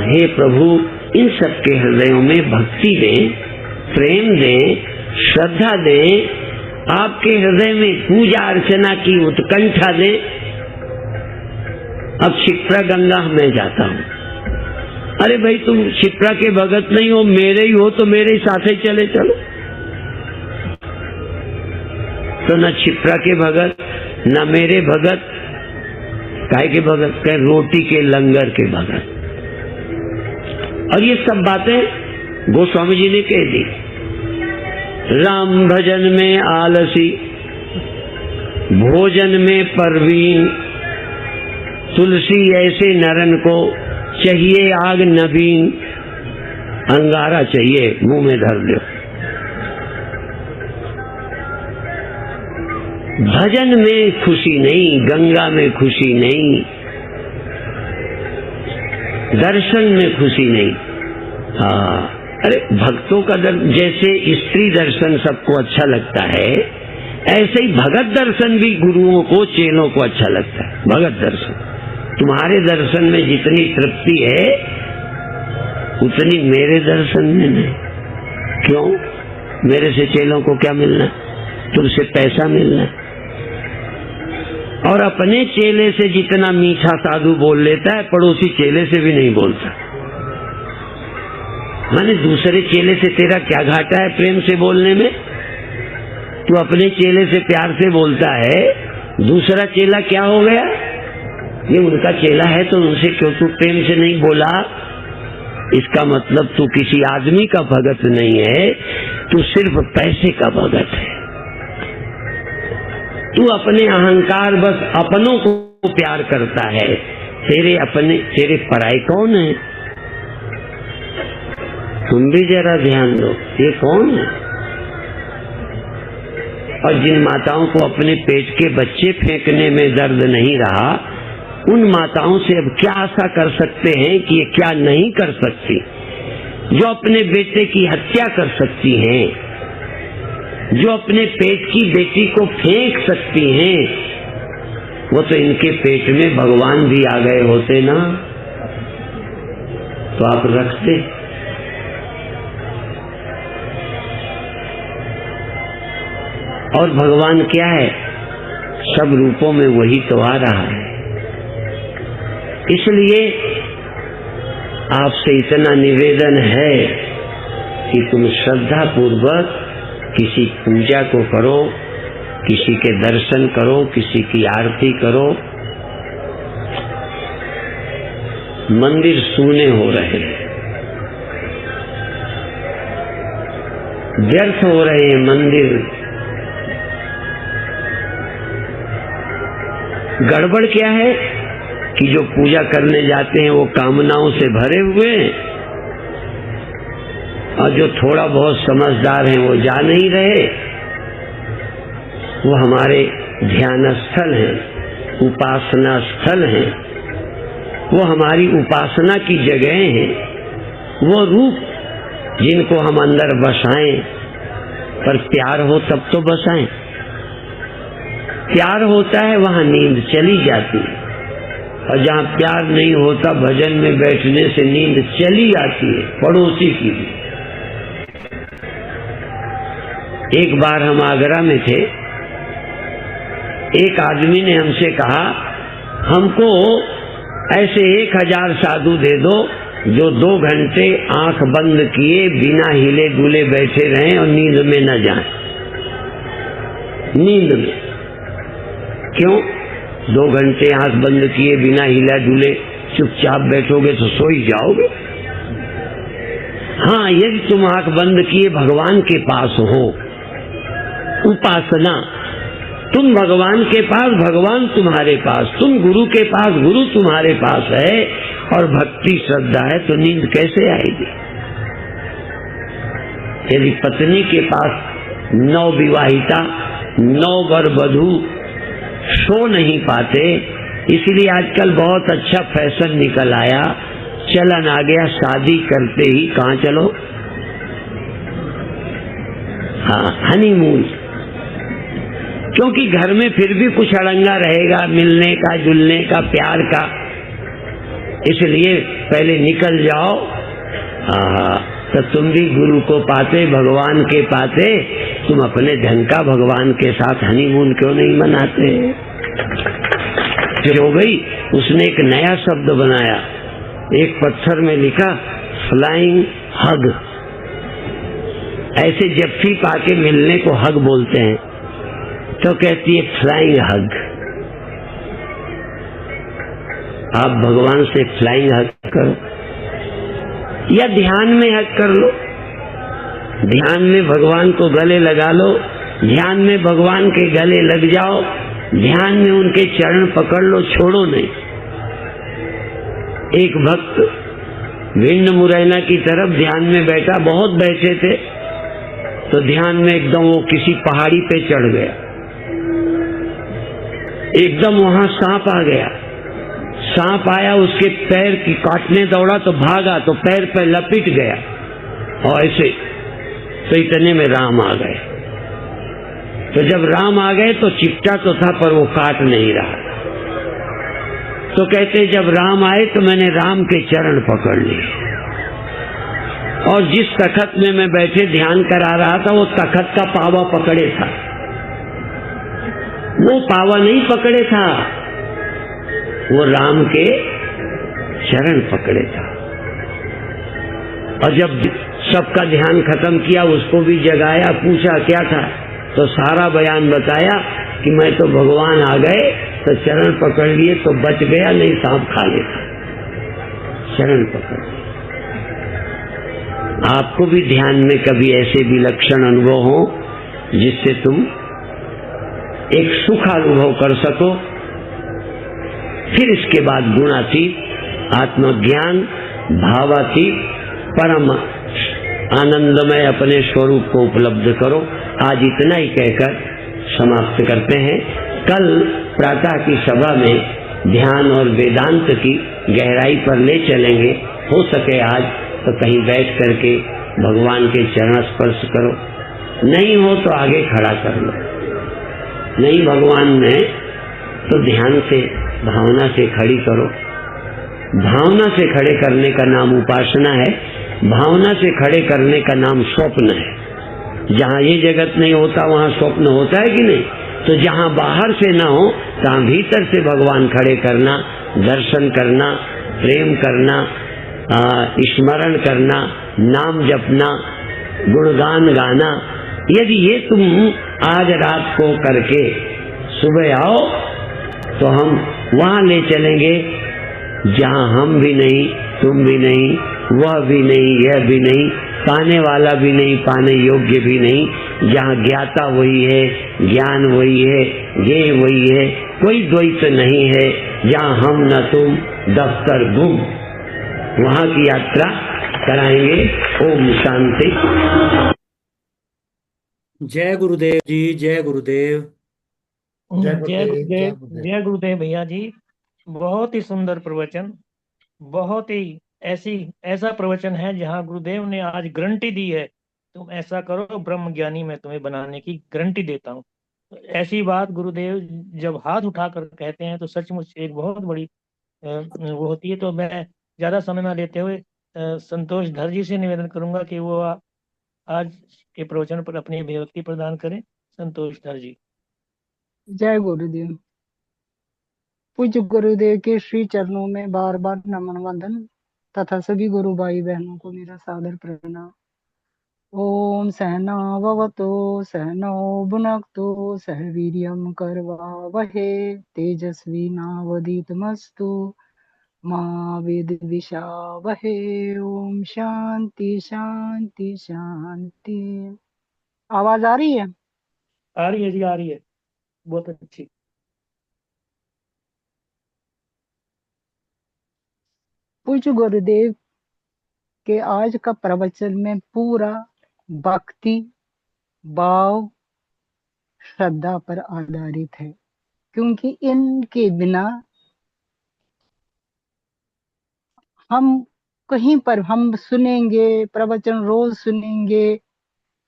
हे प्रभु, इन सबके हृदयों में भक्ति दें, प्रेम दें, श्रद्धा दें, आपके हृदय में पूजा अर्चना की उत्कंठा दें। अब क्षिप्रा गंगा मैं जाता हूं। अरे भाई, तुम क्षिप्रा के भगत नहीं हो, मेरे ही हो, तो मेरे ही साथ ही चले चलो। तो न क्षिप्रा के भगत, न मेरे भगत, काहे के भगत? कहे रोटी के लंगर के भगत। और ये सब बातें गोस्वामी जी ने कह दी। राम भजन में आलसी, भोजन में परवीन, तुलसी ऐसे नरन को चाहिए आग नबीन। अंगारा चाहिए, मुंह में धर लो। भजन में खुशी नहीं, गंगा में खुशी नहीं, दर्शन में खुशी नहीं। हाँ, अरे भक्तों का जैसे स्त्री दर्शन सबको अच्छा लगता है, ऐसे ही भगत दर्शन भी गुरुओं को, चेलों को अच्छा लगता है। भगत दर्शन, तुम्हारे दर्शन में जितनी तृप्ति है उतनी मेरे दर्शन में नहीं। क्यों? मेरे से चेलों को क्या मिलना? तुमसे पैसा मिलना। और अपने चेले से जितना मीठा साधु बोल लेता है, पड़ोसी चेले से भी नहीं बोलता। माने दूसरे चेले से तेरा क्या घाटा है प्रेम से बोलने में? तू अपने चेले से प्यार से बोलता है, दूसरा चेला क्या हो गया? ये उनका चेला है तो उनसे क्यों तू प्रेम से नहीं बोला? इसका मतलब तू किसी आदमी का भगत नहीं है, तू सिर्फ पैसे का भगत है। तू अपने अहंकार, बस अपनों को प्यार करता है। तेरे पराये कौन है? तुम भी जरा ध्यान दो, ये कौन है? और जिन माताओं को अपने पेट के बच्चे फेंकने में दर्द नहीं रहा, उन माताओं से अब क्या आशा कर सकते हैं कि ये क्या नहीं कर सकती? जो अपने बेटे की हत्या कर सकती हैं, जो अपने पेट की बेटी को फेंक सकती हैं, वो तो इनके पेट में भगवान भी आ गए होते ना, तो आप रखते। और भगवान क्या है? सब रूपों में वही तो आ रहा है। इसलिए आपसे इतना निवेदन है कि तुम श्रद्धा पूर्वक किसी पूजा को करो, किसी के दर्शन करो, किसी की आरती करो। मंदिर सूने हो रहे हैं, व्यर्थ हो रहे हैं मंदिर। गड़बड़ क्या है कि जो पूजा करने जाते हैं वो कामनाओं से भरे हुए हैं, और जो थोड़ा बहुत समझदार हैं वो जा नहीं रहे। वो हमारे ध्यान स्थल हैं, उपासना स्थल हैं, वो हमारी उपासना की जगह हैं, वो रूप जिनको हम अंदर बसाएं। पर प्यार हो तब तो बसाएं। प्यार होता है वहां नींद चली जाती है, और जहां प्यार नहीं होता भजन में बैठने से नींद चली आती है, पड़ोसी की भी। एक बार हम आगरा में थे, एक आदमी ने हमसे कहा, हमको ऐसे 1000 साधु दे दो जो 2 घंटे आंख बंद किए बिना हिले डुले बैठे रहें और नींद में न जाएं। नींद में क्यों? 2 घंटे आंख बंद किए बिना हिला डुले चुपचाप बैठोगे तो सो ही जाओगे। हाँ, यदि तुम आंख बंद किए भगवान के पास हो, उपासना, तुम भगवान के पास, भगवान तुम्हारे पास, तुम गुरु के पास, गुरु तुम्हारे पास है, और भक्ति श्रद्धा है, तो नींद कैसे आएगी? यदि पत्नी के पास नवविवाहिता नौ वर वधू सो नहीं पाते, इसलिए आजकल बहुत अच्छा फैशन निकल आया, चलन आ गया, शादी करते ही कहाँ चलो, हाँ हनीमून। क्योंकि घर में फिर भी कुछ अड़ंगा रहेगा मिलने का, जुलने का, प्यार का, इसलिए पहले निकल जाओ। तो तुम भी गुरु को पाते, भगवान के पाते, तुम अपने धन का भगवान के साथ हनीमून क्यों नहीं मनाते? फिर हो गई, उसने एक नया शब्द बनाया, एक पत्थर में लिखा फ्लाइंग हग। ऐसे जफ्फी पाके मिलने को हग बोलते हैं, तो कहती है फ्लाइंग हग। आप भगवान से फ्लाइंग हग करो या ध्यान में हग कर लो, ध्यान में भगवान को गले लगा लो, ध्यान में भगवान के गले लग जाओ, ध्यान में उनके चरण पकड़ लो, छोड़ो नहीं। एक भक्त विंड मुरैना की तरफ ध्यान में बैठा, बहुत बैठे थे, तो ध्यान में एकदम वो किसी पहाड़ी पे चढ़ गया, एकदम वहां सांप आ गया, सांप आया, उसके पैर की काटने दौड़ा तो भागा तो पैर पे लपेट गया, और ऐसे तो इतने में राम आ गए। तो जब राम आ गए तो चिपटा तो था पर वो काट नहीं रहा, तो कहते जब राम आए तो मैंने राम के चरण पकड़ लिए, और जिस तखत में मैं बैठे ध्यान करा रहा था वो तखत का पावा पकड़े था, वो पावा नहीं पकड़े था, वो राम के चरण पकड़े था। और जब सबका ध्यान खत्म किया, उसको भी जगाया, पूछा क्या था, तो सारा बयान बताया कि मैं तो भगवान आ गए तो चरण पकड़ लिए तो बच गया, नहीं सांप खा लेता, चरण पकड़ लिए। आपको भी ध्यान में कभी ऐसे विलक्षण अनुभव हो जिससे तुम एक सुख अनुभव कर सको, फिर इसके बाद गुणातीत, आत्मज्ञान, भावातीत, परम आनंदमय अपने स्वरूप को उपलब्ध करो। आज इतना ही कहकर समाप्त करते हैं। कल प्रातः की सभा में ध्यान और वेदांत की गहराई पर ले चलेंगे। हो सके आज तो कहीं बैठ करके भगवान के चरण स्पर्श करो, नहीं हो तो आगे खड़ा कर लो, नहीं भगवान में तो ध्यान से, भावना से खड़ी करो। भावना से खड़े करने का नाम उपासना है, भावना से खड़े करने का नाम स्वप्न है। जहाँ ये जगत नहीं होता वहाँ स्वप्न होता है कि नहीं? तो जहाँ बाहर से ना हो तहाँ भीतर से भगवान खड़े करना, दर्शन करना, प्रेम करना, स्मरण करना, नाम जपना, गुणगान गाना। यदि ये तुम आज रात को करके सुबह आओ तो हम वहाँ ले चलेंगे जहाँ हम भी नहीं, तुम भी नहीं, वह भी नहीं, यह भी नहीं, पाने वाला भी नहीं, पाने योग्य भी नहीं, जहाँ ज्ञाता वही है, ज्ञान वही है, ये वही है, कोई द्वैत नहीं है, जहाँ हम न तुम, दफ्तर गुम, वहाँ की यात्रा कराएंगे। ओम शांति। जय गुरुदेव जी, जय गुरुदेव। जय गुरुदेव, जय गुरुदेव भैया जी। बहुत ही सुंदर प्रवचन, बहुत ही ऐसा प्रवचन है जहाँ गुरुदेव ने आज गारंटी दी है, तुम ऐसा करो ब्रह्म ज्ञानी मैं तुम्हें बनाने की गारंटी देता हूँ। तो ऐसी बात गुरुदेव जब हाथ उठाकर कहते हैं तो सचमुच एक बहुत बड़ी वो होती है। तो मैं ज्यादा समय ना लेते हुए संतोष धर जी से निवेदन करूंगा कि वो आज के प्रवचन पर अपनी अभिव्यक्ति प्रदान करें। संतोष धर जी। जय गुरुदेव। पूज्य गुरुदेव के श्री चरणों में बार बार नमन वंदन तथा सभी गुरु भाई बहनों को मेरा सादर प्रणाम। ओम सहनाववतु सहनौ भुनक्तु सह वीर्यं करवावहे तेजस्विनावधीतमस्तु मा विद्विषावहे। ओम शांति शांति शांति। आवाज आ रही है? आ रही है जी, आ रही है, बहुत अच्छी। पूज्य गुरुदेव के आज का प्रवचन में पूरा भक्ति, भाव, श्रद्धा पर आधारित है, क्योंकि इनके बिना हम कहीं पर हम सुनेंगे, प्रवचन रोज सुनेंगे,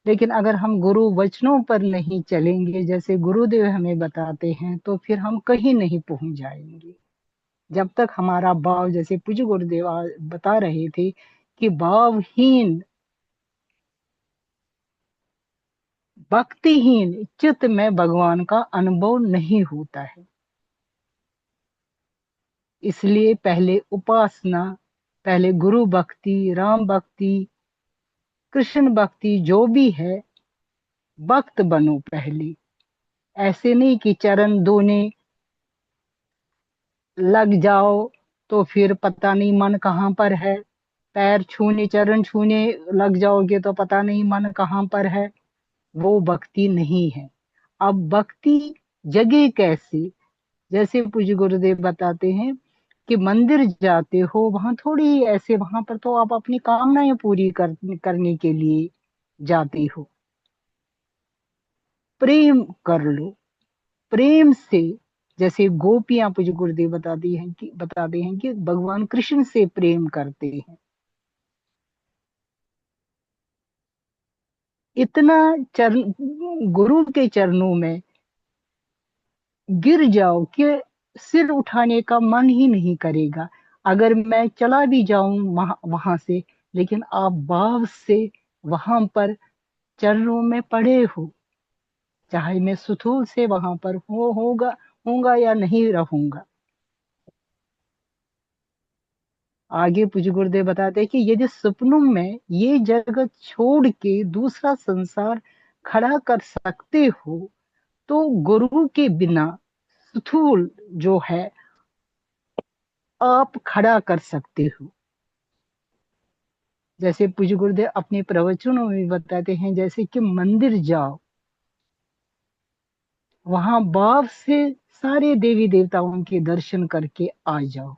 लेकिन अगर हम गुरु वचनों पर नहीं चलेंगे, जैसे गुरुदेव हमें बताते हैं, तो फिर हम कहीं नहीं पहुंच जाएंगे। जब तक हमारा भाव, जैसे पूज्य गुरुदेव बता रहे थे कि भावहीन, भक्तिहीन चित्त में भगवान का अनुभव नहीं होता है। इसलिए पहले उपासना, पहले गुरु भक्ति, राम भक्ति, कृष्ण भक्ति जो भी है, भक्त बनो पहले। ऐसे नहीं कि चरण धोने लग जाओ तो फिर पता नहीं मन कहाँ पर है, पैर छूने, चरण छूने लग जाओगे तो पता नहीं मन कहाँ पर है। वो भक्ति नहीं है। अब भक्ति जगे कैसे? जैसे पूज्य गुरुदेव बताते हैं कि मंदिर जाते हो, वहां थोड़ी ऐसे, वहां पर तो आप अपनी कामनाएं पूरी करने के लिए जाते हो। प्रेम कर लो, प्रेम से, जैसे गोपियां पूज्य गुरुदेव बताते हैं कि भगवान कृष्ण से प्रेम करते हैं। इतना चरण, गुरु के चरणों में गिर जाओ कि सिर उठाने का मन ही नहीं करेगा। अगर मैं चला भी जाऊं वहां से, लेकिन आप भाव से वहां पर चरणों में पड़े हो, चाहे मैं सुतूल से वहां पर होगा या नहीं रहूंगा। आगे पूज्य गुरुदेव बताते हैं कि यदि सपनों में ये जगत छोड़ के दूसरा संसार खड़ा कर सकते हो, तो गुरु के बिना स्थूल जो है आप खड़ा कर सकते हो। जैसे पूज्य गुरुदेव अपने प्रवचनों में बताते हैं, जैसे कि मंदिर जाओ, वहां भाव से सारे देवी देवताओं के दर्शन करके आ जाओ,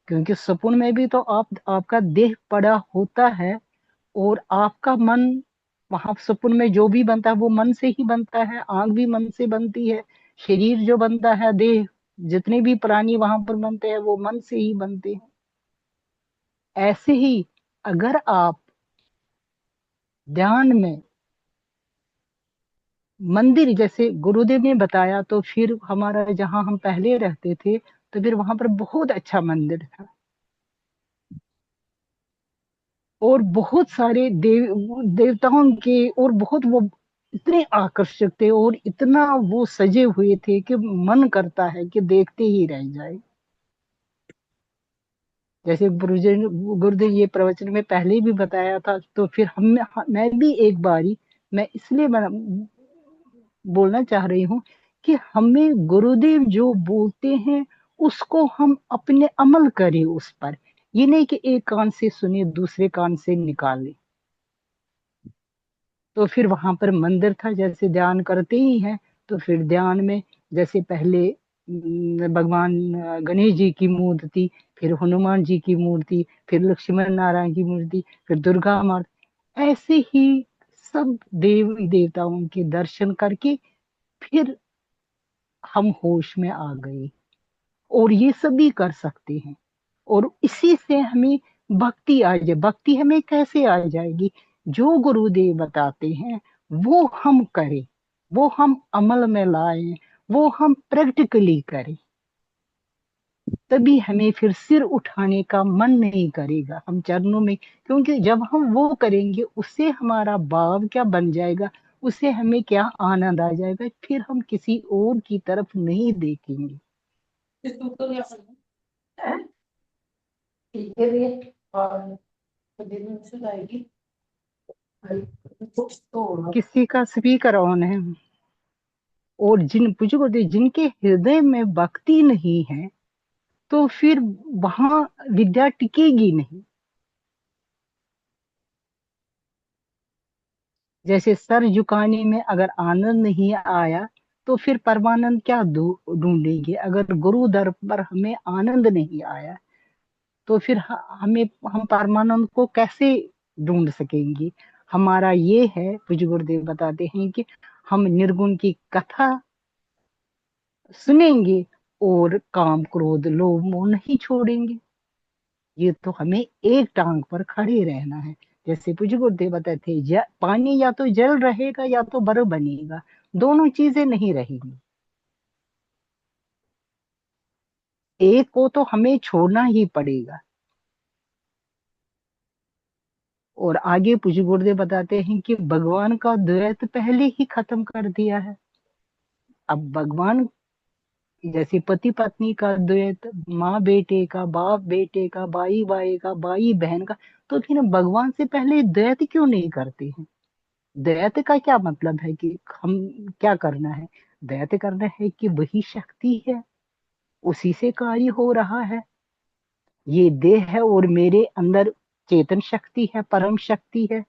क्योंकि सपन में भी तो आपका देह पड़ा होता है, और आपका मन, वहां सपन में जो भी बनता है वो मन से ही बनता है, आंख भी मन से बनती है, शरीर जो बनता है, देह, जितने भी प्राणी वहां पर बनते हैं वो मन से ही बनते हैं। ऐसे ही अगर आप ध्यान में मंदिर, जैसे गुरुदेव ने बताया, तो फिर हमारा जहां हम पहले रहते थे, तो फिर वहां पर बहुत अच्छा मंदिर था, और बहुत सारे देवताओं के, और बहुत वो इतने आकर्षक थे और इतना वो सजे हुए थे कि मन करता है कि देखते ही रह जाए। जैसे गुरुदेव ये प्रवचन में पहले भी बताया था, तो फिर मैं भी एक बारी, मैं इसलिए बोलना चाह रही हूँ कि हमें गुरुदेव जो बोलते हैं उसको हम अपने अमल करें उस पर। ये नहीं कि एक कान से सुने दूसरे कान से निकाले। तो फिर वहां पर मंदिर था, जैसे ध्यान करते ही हैं, तो फिर ध्यान में जैसे पहले भगवान गणेश जी की मूर्ति, फिर हनुमान जी की मूर्ति, फिर लक्ष्मण नारायण की मूर्ति, फिर दुर्गा माता, ऐसे ही सब देवी देवताओं के दर्शन करके फिर हम होश में आ गए। और ये सभी कर सकते हैं, और इसी से हमें भक्ति आ जाए। भक्ति हमें कैसे आ जाएगी? जो गुरुदेव बताते हैं वो हम करें, वो हम अमल में लाएं, वो हम प्रैक्टिकली करें, तभी हमें फिर सिर उठाने का मन नहीं करेगा हम चरणों में। क्योंकि जब हम वो करेंगे, उससे हमारा भाव क्या बन जाएगा, उससे हमें क्या आनंद आ जाएगा, फिर हम किसी और की तरफ नहीं देखेंगे। किसी का स्पीकर ऑन है। और जिनके हृदय में भक्ति नहीं है, तो फिर वहां विद्या टिकेगी नहीं। जैसे सर झुकाने में अगर आनंद नहीं आया, तो फिर परमानंद क्या ढूंढेंगे? अगर गुरु दर पर हमें आनंद नहीं आया, तो फिर हम परमानंद को कैसे ढूंढ सकेंगे? हमारा ये है, पूज्य गुरुदेव बताते हैं कि हम निर्गुण की कथा सुनेंगे और काम क्रोध लोभ मोह नहीं छोड़ेंगे। ये तो हमें एक टांग पर खड़े रहना है। जैसे पूज्य गुरुदेव बताते थे, पानी या तो जल रहेगा या तो बर्फ बनेगा, दोनों चीजें नहीं रहेंगी। एक को तो हमें छोड़ना ही पड़ेगा। और आगे पूज्य गुरुदेव बताते हैं कि भगवान का द्वैत पहले ही खत्म कर दिया है। अब भगवान जैसे पति पत्नी का द्वैत, माँ बेटे का, बाप बेटे का, भाई भाई का, भाई बहन का, तो फिर भगवान से पहले द्वैत क्यों नहीं करते हैं? द्वैत का क्या मतलब है कि हम क्या करना है? द्वैत करना है कि वही शक्ति है, उसी से कार्य हो रहा है। ये देह है और मेरे अंदर चेतन शक्ति है, परम शक्ति है,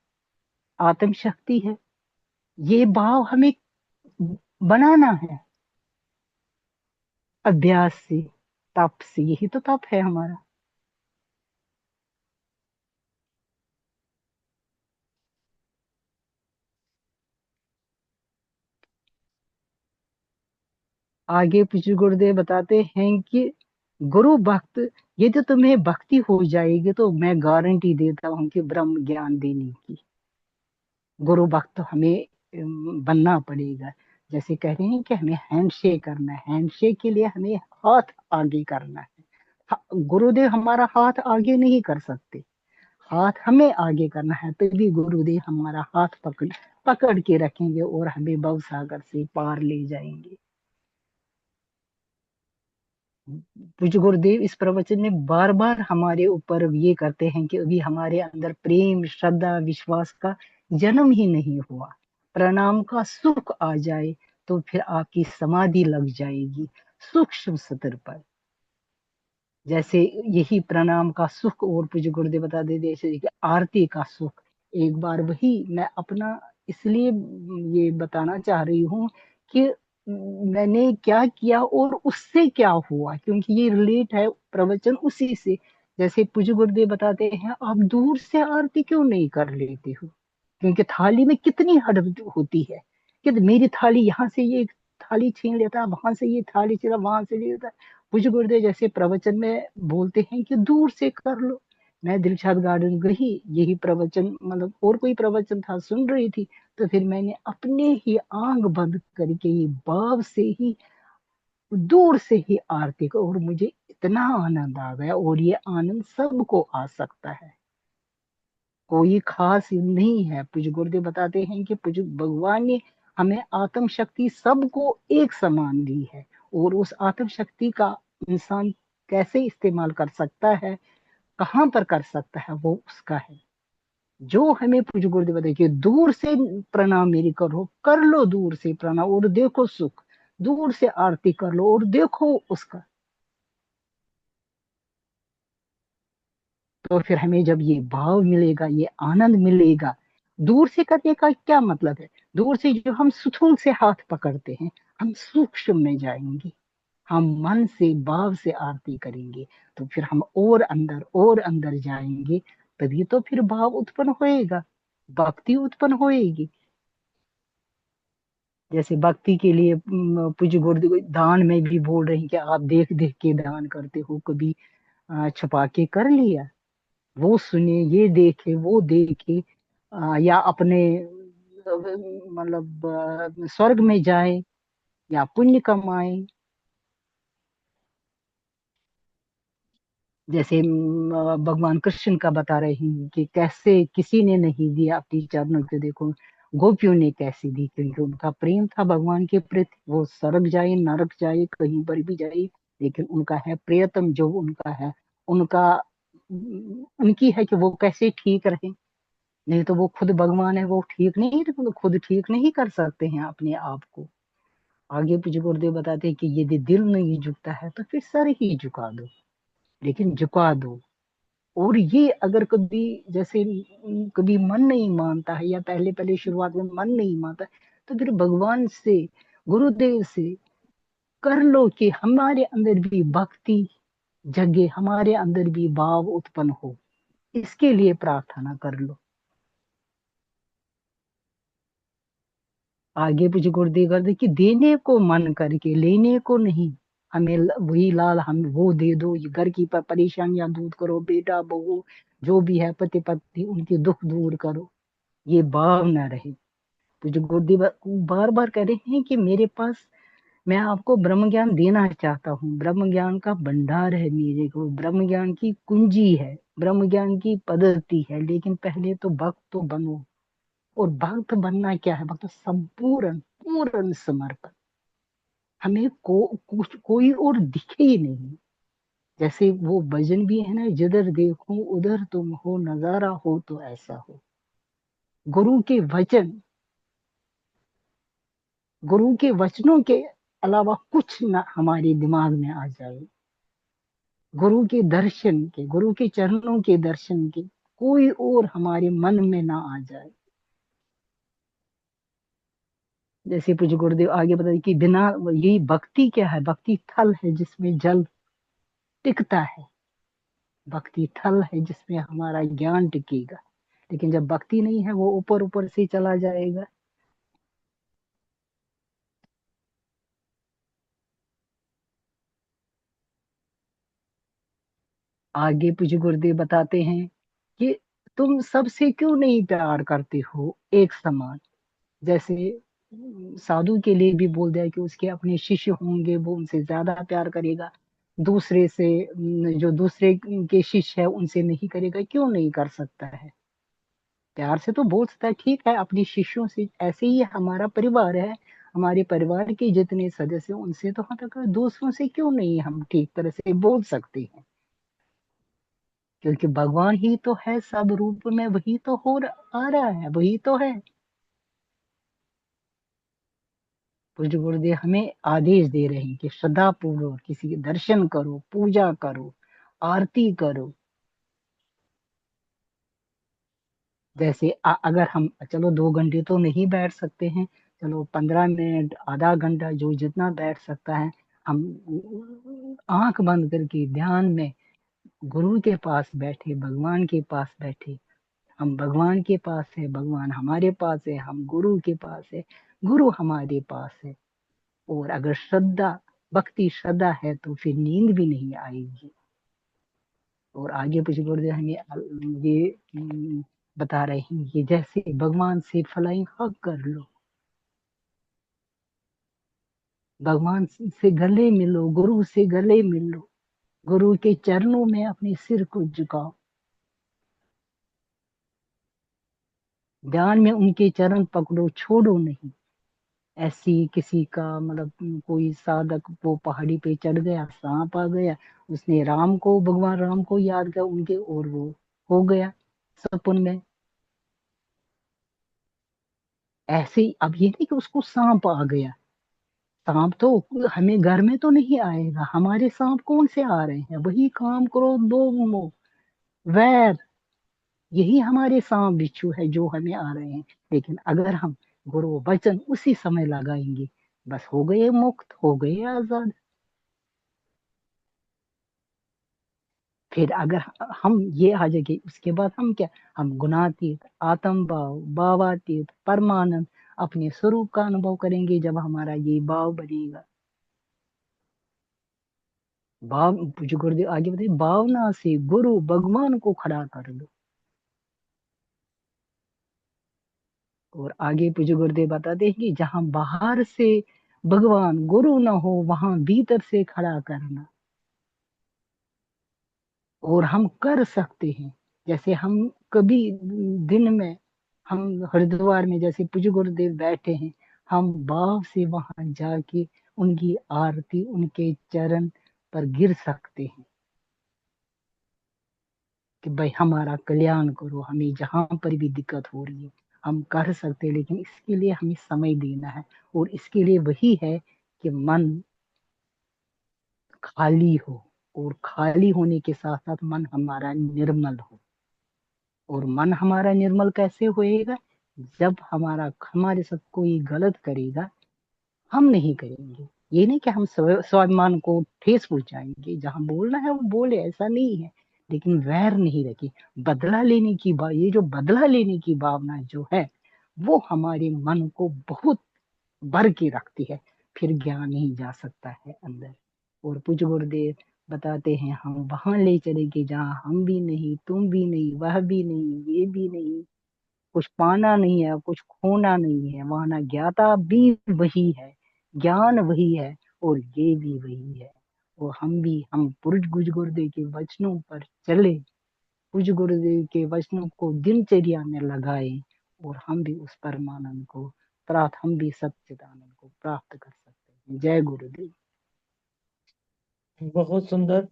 आत्म शक्ति है। ये भाव हमें बनाना है अभ्यास से, तप से। यही तो तप है हमारा। आगे पूज्य गुरुदेव बताते हैं कि गुरु भक्त, यदि तुम्हें भक्ति हो जाएगी तो मैं गारंटी देता हूं कि ब्रह्म ज्ञान देने की। गुरु भक्त हमें बनना पड़ेगा। जैसे कह रहे हैं कि हमें हैंडशेक करना है, हैंडशेक के लिए हमें हाथ आगे करना है। गुरुदेव हमारा हाथ आगे नहीं कर सकते, हाथ हमें आगे करना है, तभी गुरुदेव हमारा हाथ पकड़ पकड़ के रखेंगे और हमें भव सागर से पार ले जाएंगे। पूज्य गुरुदेव इस प्रवचन में बार बार हमारे ऊपर ये करते हैं कि अभी हमारे अंदर प्रेम श्रद्धा विश्वास का जन्म ही नहीं हुआ। प्रणाम का सुख आ जाए तो फिर आपकी समाधि लग जाएगी सूक्ष्म स्तर पर। जैसे यही प्रणाम का सुख, और पूज्य गुरुदेव बता दे जैसे कि आरती का सुख। एक बार वही मैं अपना इसलिए ये बताना चाह रही हूँ कि मैंने क्या किया और उससे क्या हुआ, क्योंकि ये रिलेट है प्रवचन उसी से। जैसे पूज्य गुरुदेव बताते हैं, आप दूर से आरती क्यों नहीं कर लेते हो? क्योंकि थाली में कितनी हद होती है कि मेरी थाली यहाँ से ये थाली छीन लेता है, वहां से ये थाली छीना, वहां से ले लेता है। पूज्य गुरुदेव जैसे प्रवचन में बोलते हैं कि दूर से कर लो। मैं दिलशाद गार्डन गई, यही प्रवचन मतलब और कोई प्रवचन था, सुन रही थी, तो फिर मैंने अपने ही आंख बंद करके ये भाव से ही दूर से ही आरती को, और मुझे इतना आनंद आ गया। और ये आनंद सबको आ सकता है, कोई खास नहीं है। पूज्य गुरुदेव बताते हैं कि पूज्य भगवान ने हमें आत्म शक्ति सबको एक समान दी है, और उस आत्म शक्ति का इंसान कैसे इस्तेमाल कर सकता है, कहाँ पर कर सकता है, वो उसका है। जो हमें पूज्य गुरुदेव बताते कि दूर से प्रणाम मेरी करो, कर लो दूर से प्रणाम और देखो सुख, दूर से आरती कर लो और देखो उसका। तो फिर हमें जब ये भाव मिलेगा, ये आनंद मिलेगा। दूर से करने का क्या मतलब है? दूर से जो हम सुथून से हाथ पकड़ते हैं, हम सूक्ष्म में जाएंगे, हम मन से भाव से आरती करेंगे, तो फिर हम और अंदर जाएंगे। तभी तो फिर भाव उत्पन्न होएगा, भक्ति उत्पन्न होएगी। जैसे भक्ति के लिए पूज्य गुरुदेव दान में भी बोल रहे हैं कि आप देख देख के दान करते हो, कभी छुपा के कर लिया? वो सुने, ये देखे, वो देखे, या अपने मतलब स्वर्ग में जाए या पुण्य कमाए। जैसे भगवान कृष्ण का बता रहे हैं कि कैसे किसी ने नहीं दिया अपनी चरणों के, देखो गोपियों ने कैसे दी, क्योंकि उनका प्रेम था भगवान के प्रति। वो स्वर्ग जाए नरक जाए कहीं पर भी जाए, लेकिन उनका है प्रियतम जो उनका है, उनका उनकी है कि वो कैसे ठीक रहे। नहीं तो वो खुद भगवान है, वो ठीक नहीं, तो खुद ठीक नहीं कर सकते हैं अपने आप को। आगे पूज्य गुरुदेव बताते हैं कि यदि दिल नहीं झुकता है तो फिर सर ही झुका दो, लेकिन झुका दो। और ये अगर कभी जैसे कभी मन नहीं मानता है, या पहले पहले शुरुआत में मन नहीं मानता, तो फिर भगवान से, गुरुदेव से कर लो कि हमारे अंदर भी भक्ति जगे, हमारे अंदर भी भाव उत्पन्न हो, इसके लिए प्रार्थना कर लो। आगे कुछ गुरुदेव कर दे कि देने को मन करके लेने को नहीं। हमें वही लाल हम वो दे दो, ये घर की परेशानियां दूर करो, बेटा बहू जो भी है पति पत्नी उनके दुख दूर करो, ये भाव न रहे। तो जो गुरुदेव बार बार कह रहे हैं कि मेरे पास मैं आपको ब्रह्म ज्ञान देना चाहता हूँ, ब्रह्म ज्ञान का भंडार है मेरे को, ब्रह्म ज्ञान की कुंजी है, ब्रह्म ज्ञान की पद्धति है, लेकिन पहले तो भक्त तो बनो। और भक्त बनना क्या है? भक्त संपूर्ण पूर्ण समर्पण। हमें कोई और दिखे ही नहीं। जैसे वो भजन भी है ना, जिधर देखो उधर तुम हो, नजारा हो तो ऐसा हो। गुरु के वचन, गुरु के वचनों के अलावा कुछ ना हमारे दिमाग में आ जाए, गुरु के दर्शन के, गुरु के चरणों के दर्शन के कोई और हमारे मन में ना आ जाए। जैसे पूज्य गुरुदेव आगे बताए कि बिना यही भक्ति क्या है? भक्ति थल है जिसमें जल टिकता है, भक्ति थल है जिसमें हमारा ज्ञान टिकेगा। लेकिन जब भक्ति नहीं है वो ऊपर ऊपर से चला जाएगा। आगे पूज्य गुरुदेव बताते हैं कि तुम सबसे क्यों नहीं प्यार करते हो एक समान। जैसे साधु के लिए भी बोल दिया कि उसके अपने शिष्य होंगे वो उनसे ज्यादा प्यार करेगा, दूसरे से जो दूसरे के शिष्य है उनसे नहीं करेगा। क्यों नहीं कर सकता है? प्यार से तो बोल सकता है, ठीक है अपने शिष्यों से। ऐसे ही हमारा परिवार है, हमारे परिवार के जितने सदस्य हैं उनसे तो हम तक, दूसरों से क्यों नहीं हम ठीक तरह से बोल सकते हैं? क्योंकि भगवान ही तो है, सब रूप में वही तो आ रहा है, वही तो है। पूज्य गुरुदेव हमें आदेश दे रहे हैं कि श्रद्धा पूर्वक किसी के दर्शन करो, पूजा करो, आरती करो। जैसे अगर हम चलो 2 घंटे तो नहीं बैठ सकते हैं, चलो 15 मिनट आधा घंटा जो जितना बैठ सकता है, हम आंख बंद करके ध्यान में गुरु के पास बैठे, भगवान के पास बैठे। हम भगवान के पास है, भगवान हमारे पास है, हम गुरु के पास है, गुरु हमारे पास है। और अगर श्रद्धा भक्ति श्रद्धा है तो फिर नींद भी नहीं आएगी। और आगे कुछ गुरुदेव हमें ये बता रहे हैं कि जैसे भगवान से फ्लाइंग हग कर लो, भगवान से गले मिलो, गुरु से गले मिलो, गुरु के चरणों में अपने सिर को झुकाओ, ध्यान में उनके चरण पकड़ो, छोड़ो नहीं। ऐसी किसी का मतलब कोई साधक वो पहाड़ी पे चढ़ गया, सांप आ गया, उसने राम को, भगवान राम को याद किया उनके, और वो हो गया सपन में। ऐसे ही अब ये नहीं कि उसको सांप आ गया, सांप तो हमें घर में तो नहीं आएगा, हमारे सांप कौन से आ रहे हैं? वही काम करो दो मोह वैर, यही हमारे सांप बिच्छू है जो हमें आ रहे हैं। लेकिन अगर हम गुरु वचन उसी समय लगाएंगे, बस हो गए मुक्त, हो गए आजाद। फिर अगर हम ये आ जाएंगे उसके बाद हम क्या, हम गुणातीत, आत्म भाव, भावातीत, परमानंद अपने स्वरूप का अनुभव करेंगे। जब हमारा ये भाव बनेगा, भाव जो गुरुदेव आगे बताइए, भावना से गुरु भगवान को खड़ा कर दो। और आगे पूज्य गुरुदेव बताते हैं कि जहां बाहर से भगवान गुरु ना हो वहां भीतर से खड़ा करना। और हम कर सकते हैं। जैसे हम कभी दिन में हम हरिद्वार में जैसे पूज्य गुरुदेव बैठे हैं, हम भाव से वहां जाके उनकी आरती, उनके चरण पर गिर सकते हैं कि भाई हमारा कल्याण करो, हमें जहां पर भी दिक्कत हो रही है हम कर सकते हैं। लेकिन इसके लिए हमें समय देना है, और इसके लिए वही है कि मन खाली हो, और खाली होने के साथ साथ मन हमारा निर्मल हो। और मन हमारा निर्मल कैसे होएगा? जब हमारे साथ कोई गलत करेगा हम नहीं करेंगे। ये नहीं कि हम स्वाभिमान को ठेस पहुंचाएंगे, जहां बोलना है वो बोले, ऐसा नहीं है। लेकिन वैर नहीं रखी, बदला लेने की ये जो बदला लेने की भावना जो है वो हमारे मन को बहुत भर के रखती है, फिर ज्ञान नहीं जा सकता है अंदर। और पूज्य गुरुदेव बताते हैं, हम वहां ले चलेंगे जहाँ हम भी नहीं, तुम भी नहीं, वह भी नहीं, ये भी नहीं, कुछ पाना नहीं है, कुछ खोना नहीं है। वहां ना ज्ञाता भी वही है, ज्ञान वही है, और ये भी वही है। और हम पूज्य गुरुदेव के वचनों पर चले, पूज्य गुरुदेव के वचनों को दिनचर्या में लगाए, और हम भी उस परमानंद को प्राप्त, हम भी सच्चिदानंद को प्राप्त कर सकते हैं। जय गुरुदेव। बहुत सुंदर,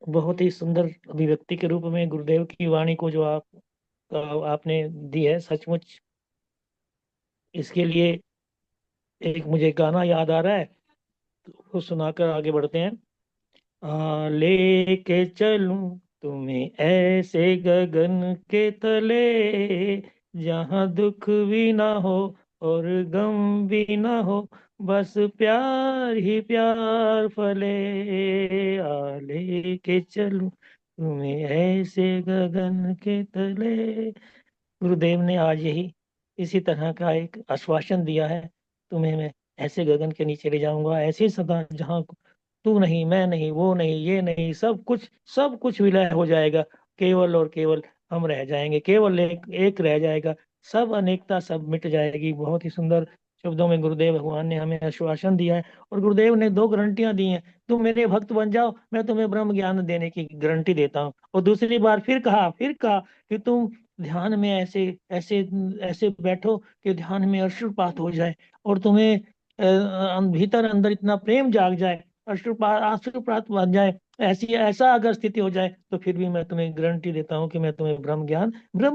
बहुत ही सुंदर अभिव्यक्ति के रूप में गुरुदेव की वाणी को जो आपने दी है, सचमुच इसके लिए एक मुझे गाना याद आ रहा है, तो वो सुनाकर आगे बढ़ते हैं। लेके चलूं तुम्हें ऐसे गगन के तले, जहां दुख भी ना हो और गम भी ना हो, बस प्यार ही प्यार फले। लेके चलूं तुम्हें ऐसे गगन के तले। गुरुदेव ने आज यही इसी तरह का एक आश्वासन दिया है, तुम्हें मैं ऐसे गगन के नीचे ले जाऊंगा, ऐसी सदा जहाँ तू नहीं, मैं नहीं, वो नहीं, ये नहीं, सब कुछ विलय हो जाएगा। केवल और केवल हम रह जाएंगे, केवल एक एक रह जाएगा, सब अनेकता सब मिट जाएगी। बहुत ही सुंदर शब्दों में गुरुदेव भगवान ने हमें आश्वासन दिया है। और गुरुदेव ने दो गारंटियां दी हैं, तुम मेरे भक्त बन जाओ, मैं तुम्हें ब्रह्म ज्ञान देने की गारंटी देता हूँ। और दूसरी बार फिर कहा कि तुम ध्यान में ऐसे ऐसे ऐसे बैठो कि ध्यान में अश्रुपात हो जाए, और तुम्हें भीतर अंदर इतना प्रेम जाग जाए, अश्रुपात बन जाए, ऐसी ऐसा अगर स्थिति हो जाए, तो फिर भी मैं तुम्हें गारंटी देता हूँ कि मैं तुम्हें ब्रह्म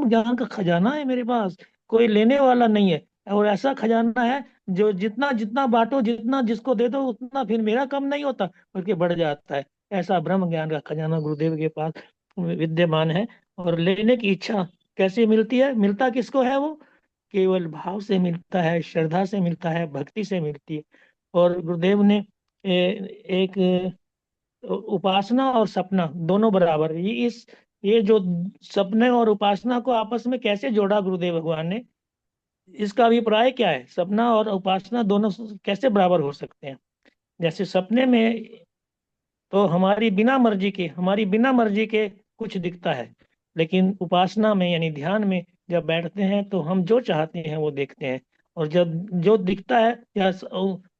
ज्ञान का खजाना है मेरे पास, कोई लेने वाला नहीं है। और ऐसा खजाना है जो जितना जितना बांटो, जितना जिसको दे दो, उतना फिर मेरा कम नहीं होता, बल्कि बढ़ जाता है। ऐसा ब्रह्म ज्ञान का खजाना गुरुदेव के पास विद्यमान है। और लेने की इच्छा कैसे मिलती है, मिलता किसको है वो? केवल भाव से मिलता है, श्रद्धा से मिलता है, भक्ति से मिलती है। और गुरुदेव ने एक उपासना और सपना दोनों बराबर, ये जो सपने और उपासना को आपस में कैसे जोड़ा गुरुदेव भगवान ने, इसका अभिप्राय क्या है? सपना और उपासना दोनों कैसे बराबर हो सकते हैं? जैसे सपने में तो हमारी बिना मर्जी के कुछ दिखता है, लेकिन उपासना में यानी ध्यान में जब बैठते हैं तो हम जो चाहते हैं वो देखते हैं। और जब जो दिखता है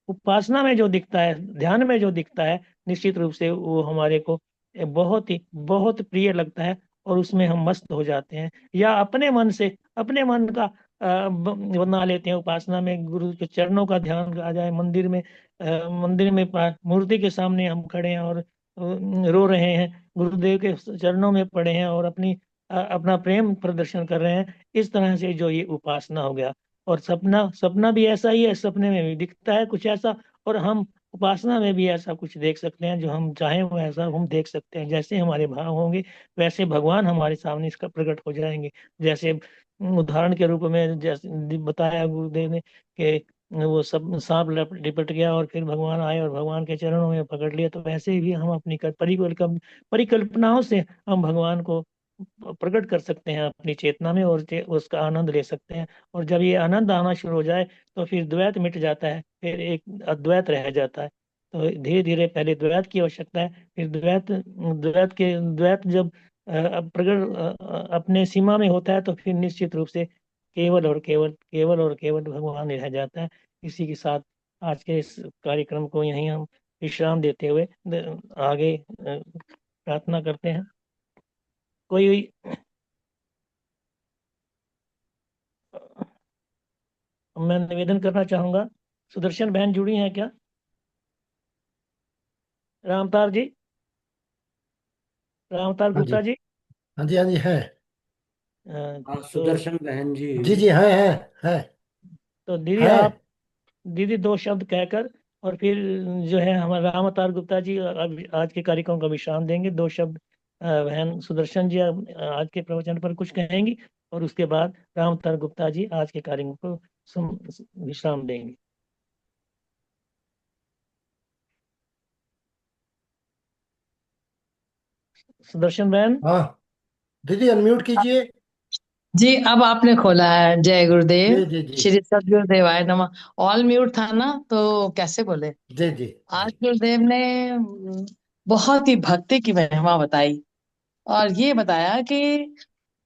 उपासना में जो दिखता है, ध्यान में जो दिखता है, निश्चित रूप से वो हमारे को बहुत प्रिय लगता है, और उसमें हम मस्त हो जाते हैं। या अपने मन का बना लेते हैं। उपासना में गुरु के चरणों का ध्यान आ जाए, मंदिर में मूर्ति के सामने हम खड़े हैं और रो रहे हैं, गुरुदेव के चरणों में पड़े हैं और अपना प्रेम प्रदर्शन कर रहे हैं। इस तरह से जो ये उपासना हो गया। और सपना सपना भी ऐसा ही है, सपने में भी दिखता है कुछ ऐसा, और हम उपासना में भी ऐसा कुछ देख सकते हैं, जो हम चाहें वो ऐसा हम देख सकते हैं। जैसे हमारे भाव होंगे, वैसे भगवान हमारे सामने इसका प्रकट हो जाएंगे। जैसे उदाहरण के रूप में जैसे बताया गुरुदेव ने कि वो सब सांप लिपट गया और फिर भगवान आए और भगवान के चरणों में पकड़ लिया, तो वैसे भी हम अपनी परिकल्पनाओं से हम भगवान को प्रकट कर सकते हैं अपनी चेतना में, और उसका आनंद ले सकते हैं। और जब ये आनंद आना शुरू हो जाए, तो फिर द्वैत मिट जाता है, फिर एक अद्वैत रह जाता है। तो धीरे धीरे पहले द्वैत की आवश्यकता है, फिर द्वैत जब अपने सीमा में होता है, तो फिर निश्चित रूप से केवल भगवान ही रह जाता है। इसी के साथ आज के इस कार्यक्रम को यहीं हम विश्राम देते हुए आगे प्रार्थना करते हैं। कोई मैं निवेदन करना चाहूंगा, सुदर्शन बहन जुड़ी हैं क्या? रामतार जी, रामतार हाँ जी, गुप्ता जी। हाँ जी, हाँ जी, है। अ, हाँ, तो सुदर्शन बहन जी। जी जी, है। तो दीदी है। दीदी दो शब्द कहकर, और फिर जो है हमारा राम अवतार गुप्ता जी आज के कार्यक्रम का विश्राम देंगे। दो शब्द बहन सुदर्शन जी आज के प्रवचन पर कुछ कहेंगी, और उसके बाद राम अवतार गुप्ता जी आज के कार्यक्रम को विश्राम देंगे। सुदर्शन बहन। हाँ, दीदी अनम्यूट कीजिए। जी, अब आपने खोला है। जय गुरुदेव। जी जी जी श्री सद्गुरुदेवाय नमः। ऑल म्यूट था ना, तो कैसे बोले। जी जी आज जी गुरुदेव ने बहुत ही भक्ति की महिमा बताई, और ये बताया कि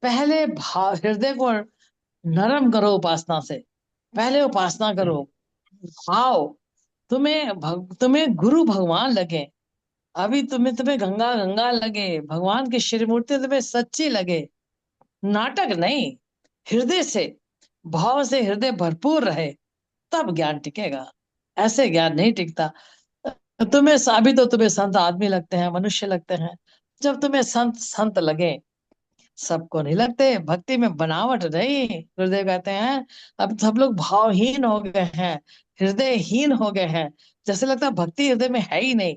पहले भाव हृदय को नरम करो उपासना से। पहले उपासना करो, भाव। तुम्हें गुरु भगवान लगे। अभी तुम्हें तुम्हें गंगा गंगा लगे, भगवान की श्री मूर्ति तुम्हें सच्ची लगे, नाटक नहीं। हृदय से, भाव से हृदय भरपूर रहे, तब ज्ञान टिकेगा। ऐसे ज्ञान नहीं टिकता। तुम्हें अभी तो तुम्हें संत आदमी लगते हैं, मनुष्य लगते हैं। जब तुम्हें संत संत लगे, सबको नहीं लगते। भक्ति में बनावट नहीं। गुरुदेव कहते हैं अब सब लोग भावहीन हो गए हैं, हृदयहीन हो गए हैं। जैसे लगता है भक्ति हृदय में है ही नहीं।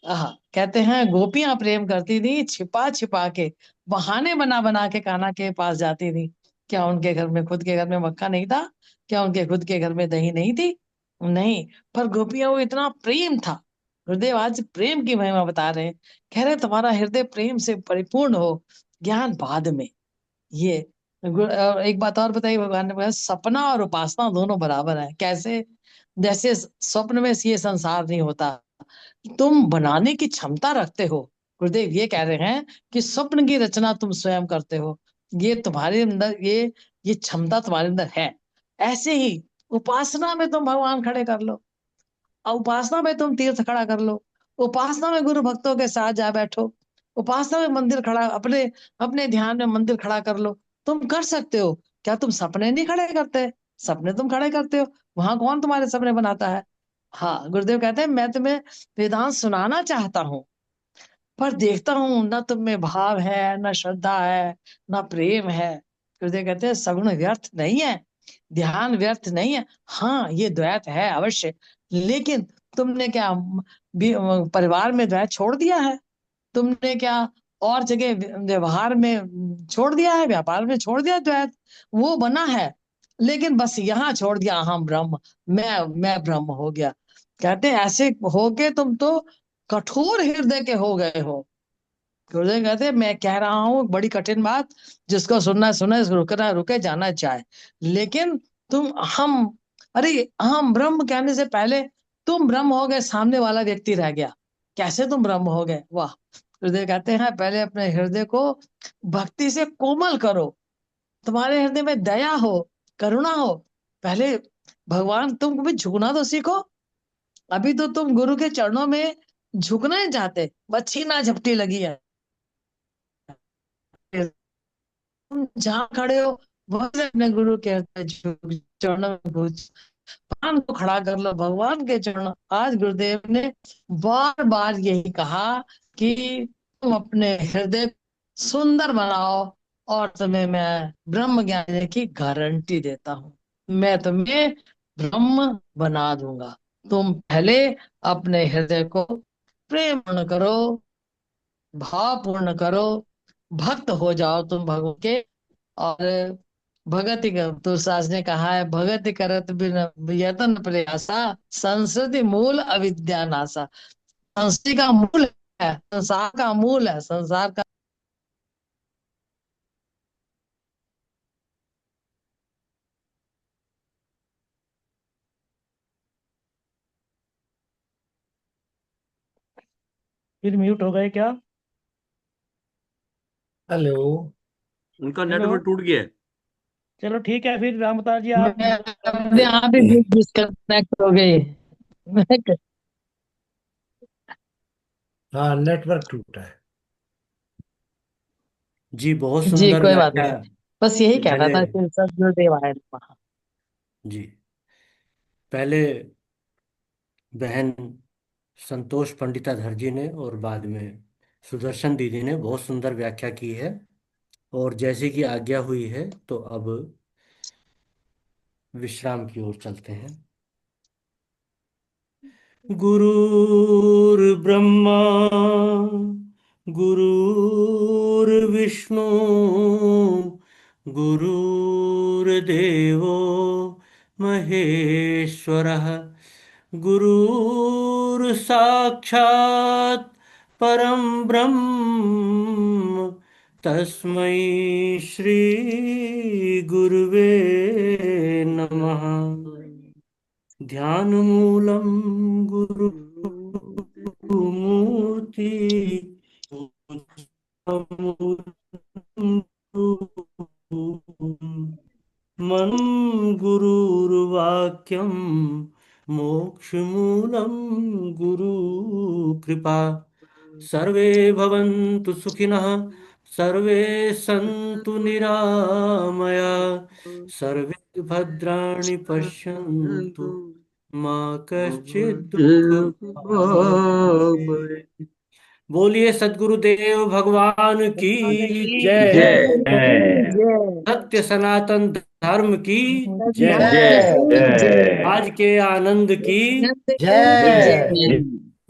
कहते हैं गोपियां प्रेम करती थी छिपा छिपा के, बहाने बना बना के कान्हा के पास जाती थी। क्या उनके घर में, खुद के घर में मक्खा नहीं था? क्या उनके खुद के घर में दही नहीं थी? नहीं। पर गोपियों को इतना प्रेम था। गुरुदेव आज प्रेम की महिमा बता रहे हैं। कह रहे तुम्हारा हृदय प्रेम से परिपूर्ण हो, ज्ञान बाद में। ये और एक बात और बताइए, भगवान ने बताया सपना और उपासना दोनों बराबर है। कैसे? जैसे स्वप्न में ये संसार नहीं होता, तुम बनाने की क्षमता रखते हो। गुरुदेव ये कह रहे हैं कि स्वप्न की रचना तुम स्वयं करते हो। ये तुम्हारे अंदर, ये क्षमता तुम्हारे अंदर है। ऐसे ही उपासना में तुम भगवान खड़े कर लो, और उपासना में तुम तीर्थ खड़ा कर लो, उपासना में गुरु भक्तों के साथ जा बैठो, उपासना में मंदिर खड़ा, अपने अपने ध्यान में मंदिर खड़ा कर लो। तुम कर सकते हो। क्या तुम सपने नहीं खड़े करते? सपने तुम खड़े करते हो। वहां कौन तुम्हारे सपने बनाता है? हाँ, गुरुदेव कहते हैं मैं तुम्हें वेदांत सुनाना चाहता हूँ, पर देखता हूँ न तुम में भाव है, न श्रद्धा है, न प्रेम है। गुरुदेव कहते हैं सगुण व्यर्थ नहीं है, ध्यान व्यर्थ नहीं है। हाँ, ये द्वैत है अवश्य, लेकिन तुमने क्या परिवार में द्वैत छोड़ दिया है? तुमने क्या और जगह व्यवहार में छोड़ दिया है, व्यापार में छोड़ दिया द्वैत? वो बना है, लेकिन बस यहाँ छोड़ दिया अहम ब्रह्म, मैं ब्रह्म हो गया। कहते हैं ऐसे हो के तुम तो कठोर हृदय के हो गए हो। गुरुदेव कहते हैं मैं कह रहा हूँ बड़ी कठिन बात, जिसको सुनना सुने, रुकना रुके, जाना चाहे। लेकिन तुम हम, अरे हम ब्रह्म कहने से पहले तुम ब्रह्म हो गए, सामने वाला व्यक्ति रह गया। कैसे तुम ब्रह्म हो गए? वाह। गुरुदेव कहते हैं पहले अपने हृदय को भक्ति से कोमल करो। तुम्हारे हृदय में दया हो, करुणा हो। पहले भगवान, तुम कभी झुकना तो सीखो। अभी तो तुम गुरु के चरणों में झुकना ही चाहते, बस छीना झपटी लगी है। तुम जहाँ खड़े हो वहां से अपने गुरु के चरणों में घुस, भगवान को खड़ा कर लो, भगवान के चरणों। आज गुरुदेव ने बार बार यही कहा कि तुम अपने हृदय सुंदर बनाओ, और तुम्हें मैं ब्रह्म ज्ञान की गारंटी देता हूँ। मैं तुम्हें ब्रह्म बना दूंगा। तुम पहले अपने हृदय को प्रेम पूर्ण करो, भाव पूर्ण करो, भक्त हो जाओ तुम भगवान के। और भगति का तुलसीदास ने कहा है, भगति करत बिन यतन प्रयासा, संस्कृति मूल अविद्या नासा। संस्कृति का मूल है, संसार का मूल है, संसार का। फिर म्यूट हो गए क्या? हेलो। उनका हेलो। नेटवर्क टूट गया है। चलो ठीक है, फिर रामताज जी आप मैं कर अपने लीजिए। आप ही डिस्कनेक्ट हो गई। हाँ, नेटवर्क टूटा है। जी बहुत जी, सुंदर कोई बात व्याख्या। नहीं। बस यही कहना पहले था कि सदगुरुदेव आए नमः। जी पहले बहन संतोष पंडिताधर जी ने और बाद में सुदर्शन दीदी ने बहुत सुंदर व्याख्या की है। और जैसे कि आज्ञा हुई है तो अब विश्राम की ओर चलते हैं। गुरुर्ब्रह्मा गुरुर्विष्णु गुरुर्देवो महेश्वरः गुरुर्साक्षात् परं ब्रह्म तस्मै श्री गुरुवे नमः। ध्यानमूलं गुरुमूर्ति मनं गुरुर्वाक्यं मोक्षमूलं गुरुकृपा। सर्वे भवन्तु सुखिनः, सर्वे सन्तु निरामया, सर्वे भद्राणि पश्यन्तु मा कश्चित् दुःखभाग् भवेत्। बोलिए सद्गुरुदेव भगवान की जय। जय सत्य सनातन धर्म की जय। जय आज के आनंद की जय।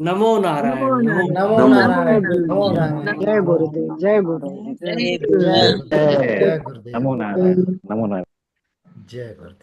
नमो नारायण। नमो नमो नारायण, नमो जय नारायण। गुरुदेव, जय गुरुदेव, जय गुरुदेव, जय गुरुदेव, नमो नारायण, नमो नारायण। जय गुरुदेव।